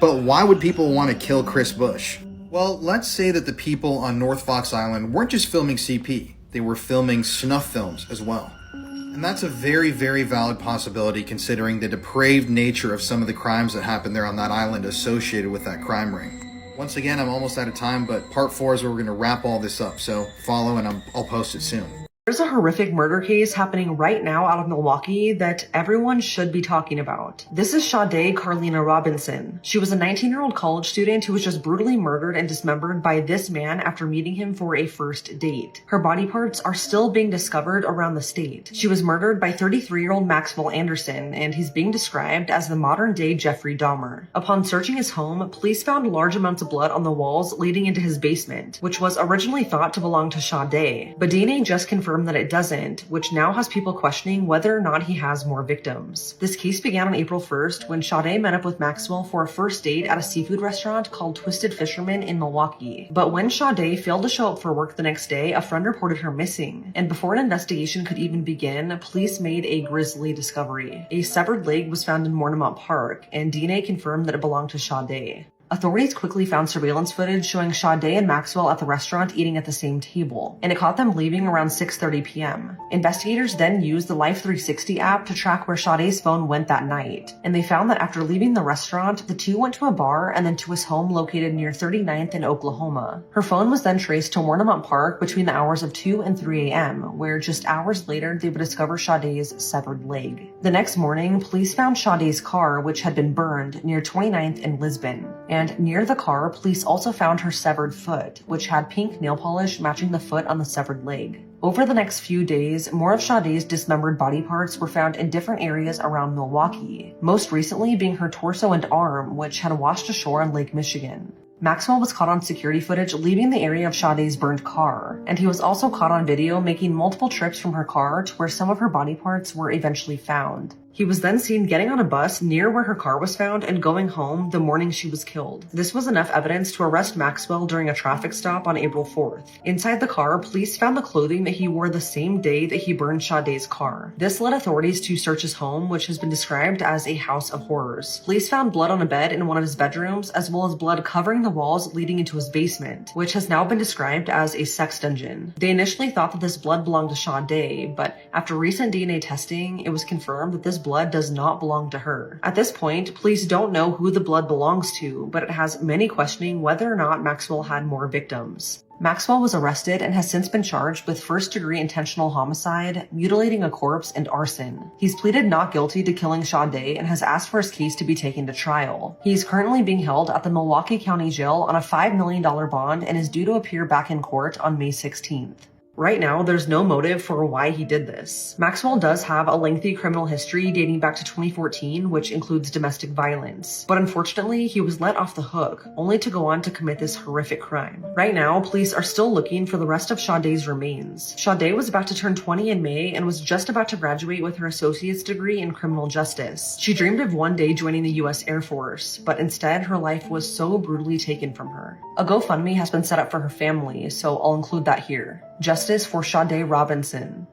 But why would people want to kill Chris Bush? Well, let's say that the people on North Fox Island weren't just filming CP. They were filming snuff films as well. And that's a very, very valid possibility considering the depraved nature of some of the crimes that happened there on that island associated with that crime ring. Once again, I'm almost out of time, but part 4 is where we're going to wrap all this up, so follow and I'll post it soon. There's a horrific murder case happening right now out of Milwaukee that everyone should be talking about. This is Sade Carlina Robinson. She was a 19-year-old college student who was just brutally murdered and dismembered by this man after meeting him for a first date. Her body parts are still being discovered around the state. She was murdered by 33-year-old Maxwell Anderson, and he's being described as the modern-day Jeffrey Dahmer. Upon searching his home, police found large amounts of blood on the walls leading into his basement, which was originally thought to belong to Sade, but DNA just confirmed that it doesn't, which now has people questioning whether or not he has more victims. This case began on April 1st when Sade met up with Maxwell for a first date at a seafood restaurant called Twisted Fisherman in Milwaukee. But when Sade failed to show up for work the next day, a friend reported her missing. And before an investigation could even begin, police made a grisly discovery. A severed leg was found in Mornemont Park, and DNA confirmed that it belonged to Sade. Authorities quickly found surveillance footage showing Sade and Maxwell at the restaurant eating at the same table, and it caught them leaving around 6:30 p.m. Investigators then used the Life 360 app to track where Sade's phone went that night, and they found that after leaving the restaurant, the two went to a bar and then to his home located near 39th in Oklahoma. Her phone was then traced to Mornemont Park between the hours of 2 and 3 a.m., where just hours later they would discover Sade's severed leg. The next morning, police found Sade's car, which had been burned, near 29th in Lisbon, and And near the car, police also found her severed foot, which had pink nail polish matching the foot on the severed leg. Over the next few days, more of Sade's dismembered body parts were found in different areas around Milwaukee, most recently being her torso and arm, which had washed ashore on Lake Michigan. Maxwell was caught on security footage leaving the area of Sade's burned car, and he was also caught on video making multiple trips from her car to where some of her body parts were eventually found. He was then seen getting on a bus near where her car was found and going home the morning she was killed. This was enough evidence to arrest Maxwell during a traffic stop on April 4th. Inside the car, police found the clothing that he wore the same day that he burned Sade's car. This led authorities to search his home, which has been described as a house of horrors. Police found blood on a bed in one of his bedrooms, as well as blood covering the walls leading into his basement, which has now been described as a sex dungeon. They initially thought that this blood belonged to Sade, but after recent DNA testing, it was confirmed that this blood does not belong to her. At this point, police don't know who the blood belongs to, but it has many questioning whether or not Maxwell had more victims. Maxwell was arrested and has since been charged with first-degree intentional homicide, mutilating a corpse, and arson. He's pleaded not guilty to killing Sade and has asked for his case to be taken to trial. He's currently being held at the Milwaukee County Jail on a $5 million bond and is due to appear back in court on May 16th. Right now, there's no motive for why he did this. Maxwell does have a lengthy criminal history dating back to 2014, which includes domestic violence. But unfortunately, he was let off the hook, only to go on to commit this horrific crime. Right now, police are still looking for the rest of Sade's remains. Sade was about to turn 20 in May and was just about to graduate with her associate's degree in criminal justice. She dreamed of one day joining the US Air Force, but instead her life was so brutally taken from her. A GoFundMe has been set up for her family, so I'll include that here. Justice for Sade Robinson.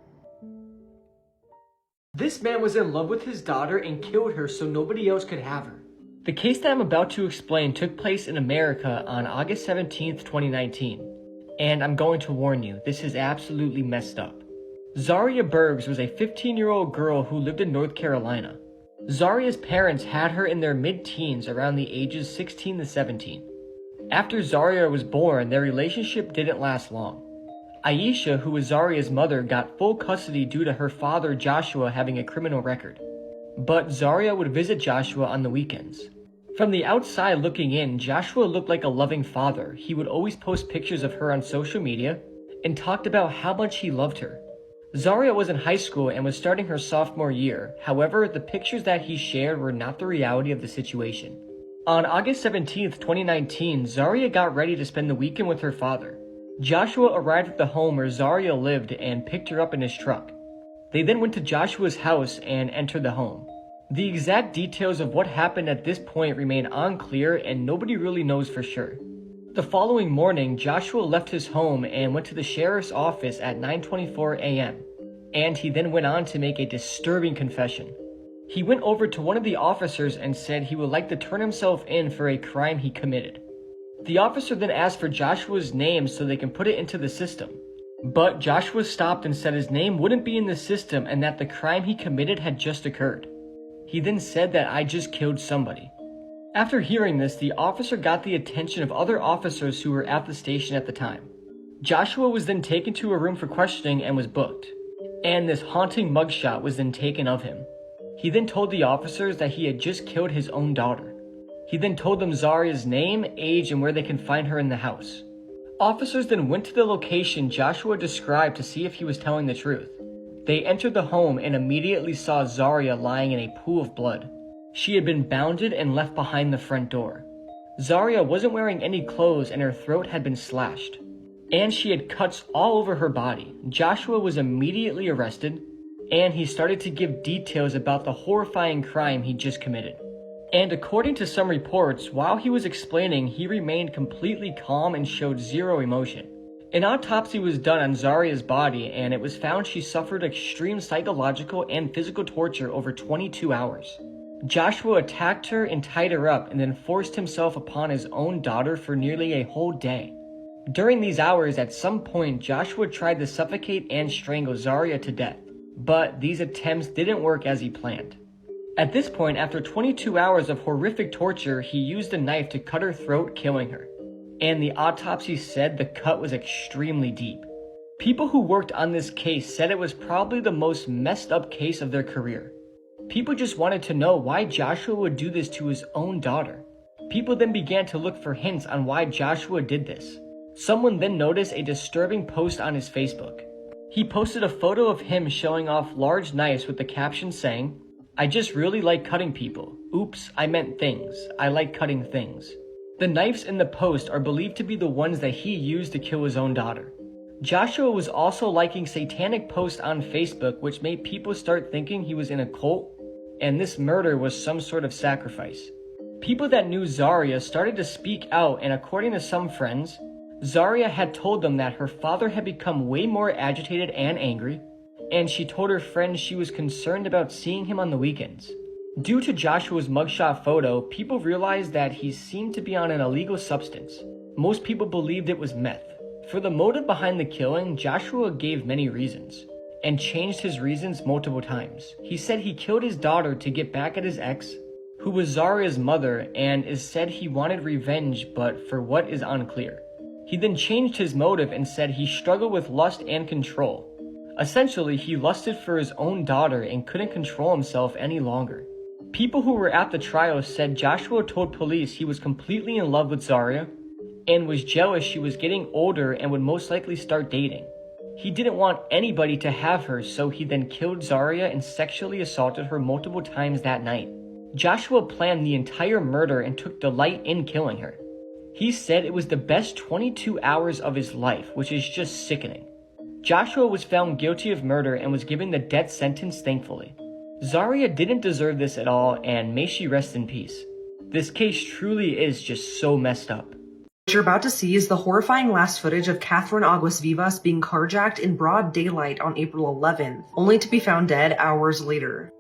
This man was in love with his daughter and killed her so nobody else could have her. The case that I'm about to explain took place in America on August 17th, 2019. And I'm going to warn you, this is absolutely messed up. Zaria Bergs was a 15-year-old girl who lived in North Carolina. Zaria's parents had her in their mid-teens around the ages 16 to 17. After Zaria was born, their relationship didn't last long. Aisha, who was Zaria's mother, got full custody due to her father Joshua having a criminal record. But Zaria would visit Joshua on the weekends. From the outside looking in, Joshua looked like a loving father. He would always post pictures of her on social media and talked about how much he loved her. Zaria was in high school and was starting her sophomore year. However, the pictures that he shared were not the reality of the situation. On August 17th, 2019, Zaria got ready to spend the weekend with her father. Joshua arrived at the home where Zaria lived and picked her up in his truck. They then went to Joshua's house and entered the home. The exact details of what happened at this point remain unclear and nobody really knows for sure. The following morning, Joshua left his home and went to the sheriff's office at 9:24 a.m. And he then went on to make a disturbing confession. He went over to one of the officers and said he would like to turn himself in for a crime he committed. The officer then asked for Joshua's name so they can put it into the system. But Joshua stopped and said his name wouldn't be in the system and that the crime he committed had just occurred. He then said that I just killed somebody. After hearing this, the officer got the attention of other officers who were at the station at the time. Joshua was then taken to a room for questioning and was booked. And this haunting mugshot was then taken of him. He then told the officers that he had just killed his own daughter. He then told them Zaria's name, age, and where they can find her in the house. Officers then went to the location Joshua described to see if he was telling the truth. They entered the home and immediately saw Zaria lying in a pool of blood. She had been bounded and left behind the front door. Zaria wasn't wearing any clothes and her throat had been slashed. And she had cuts all over her body. Joshua was immediately arrested, and he started to give details about the horrifying crime he just committed. And according to some reports, while he was explaining, he remained completely calm and showed zero emotion. An autopsy was done on Zaria's body, and it was found she suffered extreme psychological and physical torture over 22 hours. Joshua attacked her and tied her up and then forced himself upon his own daughter for nearly a whole day. During these hours, at some point, Joshua tried to suffocate and strangle Zaria to death, but these attempts didn't work as he planned. At this point, after 22 hours of horrific torture, he used a knife to cut her throat, killing her. And the autopsy said the cut was extremely deep. People who worked on this case said it was probably the most messed up case of their career. People just wanted to know why Joshua would do this to his own daughter. People then began to look for hints on why Joshua did this. Someone then noticed a disturbing post on his Facebook. He posted a photo of him showing off large knives with the caption saying, "I just really like cutting people. Oops, I meant things. I like cutting things." The knives in the post are believed to be the ones that he used to kill his own daughter. Joshua was also liking satanic posts on Facebook, which made people start thinking he was in a cult, and this murder was some sort of sacrifice. People that knew Zaria started to speak out, and according to some friends, Zaria had told them that her father had become way more agitated and angry, and she told her friends she was concerned about seeing him on the weekends. Due to Joshua's mugshot photo, people realized that he seemed to be on an illegal substance. Most people believed it was meth. For the motive behind the killing, Joshua gave many reasons, and changed his reasons multiple times. He said he killed his daughter to get back at his ex, who was Zaria's mother, and is said he wanted revenge, but for what is unclear. He then changed his motive and said he struggled with lust and control. Essentially, he lusted for his own daughter and couldn't control himself any longer. People who were at the trial said Joshua told police he was completely in love with Zaria and was jealous she was getting older and would most likely start dating. He didn't want anybody to have her, so he then killed Zaria and sexually assaulted her multiple times that night. Joshua planned the entire murder and took delight in killing her. He said it was the best 22 hours of his life, which is just sickening. Joshua was found guilty of murder and was given the death sentence, thankfully. Zaria didn't deserve this at all, and may she rest in peace. This case truly is just so messed up. What you're about to see is the horrifying last footage of Catherine Aguas Vivas being carjacked in broad daylight on April 11th, only to be found dead hours later.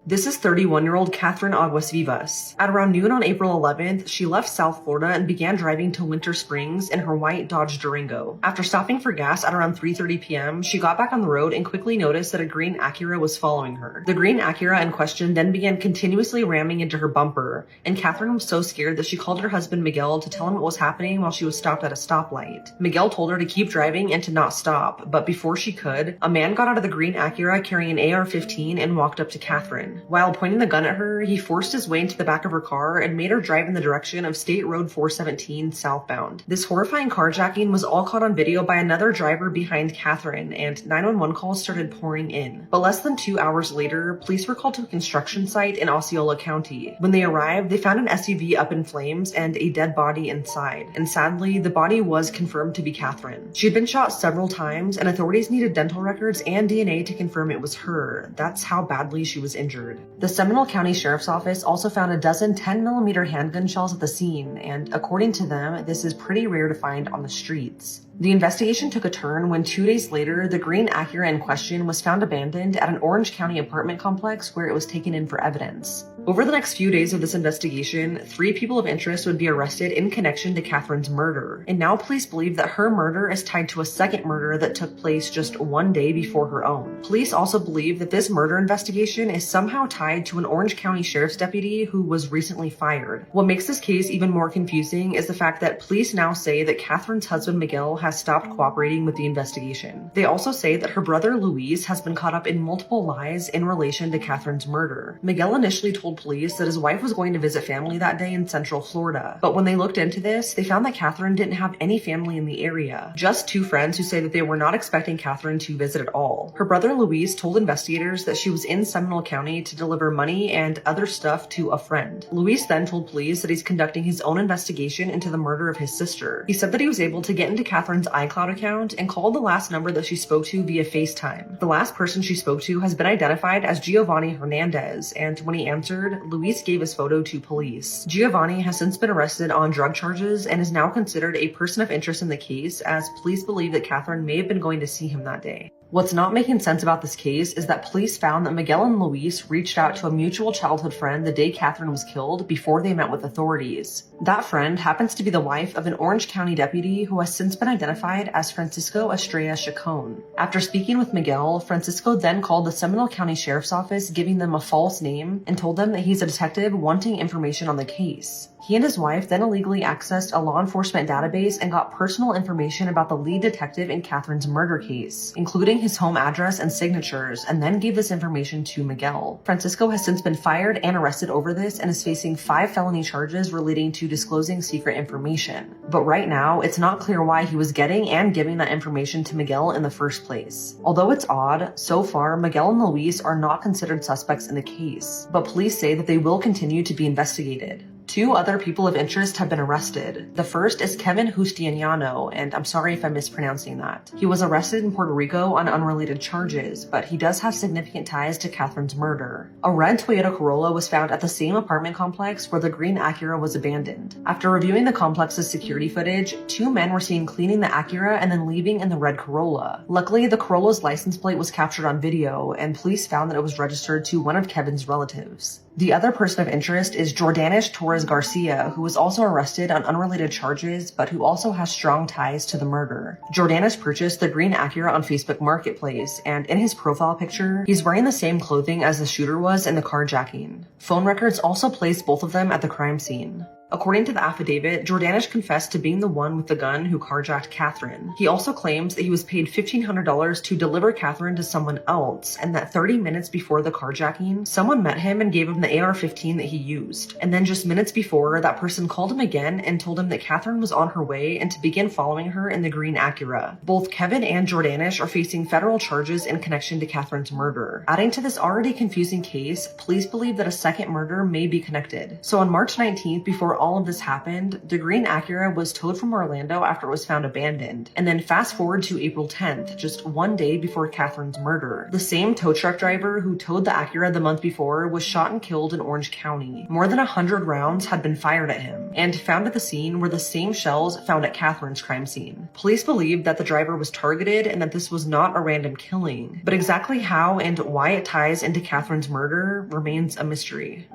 This is 31-year-old Catherine Aguas Vivas. At around noon on April 11th, she left South Florida and began driving to Winter Springs in her white Dodge Durango. After stopping for gas at around 3:30 p.m., she got back on the road and quickly noticed that a green Acura was following her. The green Acura in question then began continuously ramming into her bumper, and Catherine was so scared that she called her husband Miguel to tell him what was happening while she was stopped at a stoplight. Miguel told her to keep driving and to not stop, but before she could, a man got out of the green Acura carrying an AR-15 and walked up to Catherine. While pointing the gun at her, he forced his way into the back of her car and made her drive in the direction of State Road 417 southbound. This horrifying carjacking was all caught on video by another driver behind Catherine, and 911 calls started pouring in. But less than 2 hours later, police were called to a construction site in Osceola County. When they arrived, they found an SUV up in flames and a dead body inside. And sadly, the body was confirmed to be Catherine. She had been shot several times, and authorities needed dental records and DNA to confirm it was her. That's how badly she was injured. The Seminole County Sheriff's Office also found a dozen 10mm handgun shells at the scene, and according to them, this is pretty rare to find on the streets. The investigation took a turn when 2 days later, the green Acura in question was found abandoned at an Orange County apartment complex where it was taken in for evidence. Over the next few days of this investigation, 3 people of interest would be arrested in connection to Catherine's murder, and now police believe that her murder is tied to a second murder that took place just 1 day before her own. Police also believe that this murder investigation is somehow tied to an Orange County Sheriff's deputy who was recently fired. What makes this case even more confusing is the fact that police now say that Catherine's husband Miguel has stopped cooperating with the investigation. They also say that her brother Luis has been caught up in multiple lies in relation to Catherine's murder. Miguel initially told police that his wife was going to visit family that day in Central Florida, but when they looked into this, they found that Catherine didn't have any family in the area, just 2 friends who say that they were not expecting Catherine to visit at all. Her brother Luis told investigators that she was in Seminole County to deliver money and other stuff to a friend. Luis then told police that he's conducting his own investigation into the murder of his sister. He said that he was able to get into Catherine's iCloud account and called the last number that she spoke to via FaceTime. The last person she spoke to has been identified as Giovanni Hernandez, and when he answered, Luis gave his photo to police. Giovanni has since been arrested on drug charges and is now considered a person of interest in the case, as police believe that Catherine may have been going to see him that day. What's not making sense about this case is that police found that Miguel and Luis reached out to a mutual childhood friend the day Catherine was killed before they met with authorities. That friend happens to be the wife of an Orange County deputy who has since been identified as Francisco Estrella Chacon. After speaking with Miguel, Francisco then called the Seminole County Sheriff's Office, giving them a false name, and told them that he's a detective wanting information on the case. He and his wife then illegally accessed a law enforcement database and got personal information about the lead detective in Catherine's murder case, including his home address and signatures, and then gave this information to Miguel. Francisco has since been fired and arrested over this and is facing 5 felony charges relating to disclosing secret information. But right now, it's not clear why he was getting and giving that information to Miguel in the first place. Although it's odd, so far, Miguel and Luis are not considered suspects in the case, but police say that they will continue to be investigated. 2 other people of interest have been arrested. The first is Kevin Justianiano, and I'm sorry if I'm mispronouncing that. He was arrested in Puerto Rico on unrelated charges, but he does have significant ties to Catherine's murder. A red Toyota Corolla was found at the same apartment complex where the green Acura was abandoned. After reviewing the complex's security footage, 2 men were seen cleaning the Acura and then leaving in the red Corolla. Luckily, the Corolla's license plate was captured on video, and police found that it was registered to one of Kevin's relatives. The other person of interest is Jordanish Torres Garcia, who was also arrested on unrelated charges, but who also has strong ties to the murder. Jordanish purchased the green Acura on Facebook Marketplace, and in his profile picture, he's wearing the same clothing as the shooter was in the carjacking. Phone records also place both of them at the crime scene. According to the affidavit, Jordanish confessed to being the one with the gun who carjacked Catherine. He also claims that he was paid $1,500 to deliver Catherine to someone else, and that 30 minutes before the carjacking, someone met him and gave him the AR-15 that he used. And then just minutes before, that person called him again and told him that Catherine was on her way and to begin following her in the green Acura. Both Kevin and Jordanish are facing federal charges in connection to Catherine's murder. Adding to this already confusing case, police believe that a second murder may be connected. So on March 19th, before all of this happened, the green Acura was towed from Orlando after it was found abandoned. And then fast forward to April 10th, just one day before Catherine's murder. The same tow truck driver who towed the Acura the month before was shot and killed in Orange County. More than 100 rounds had been fired at him, and found at the scene were the same shells found at Catherine's crime scene. Police believe that the driver was targeted and that this was not a random killing, but exactly how and why it ties into Catherine's murder remains a mystery.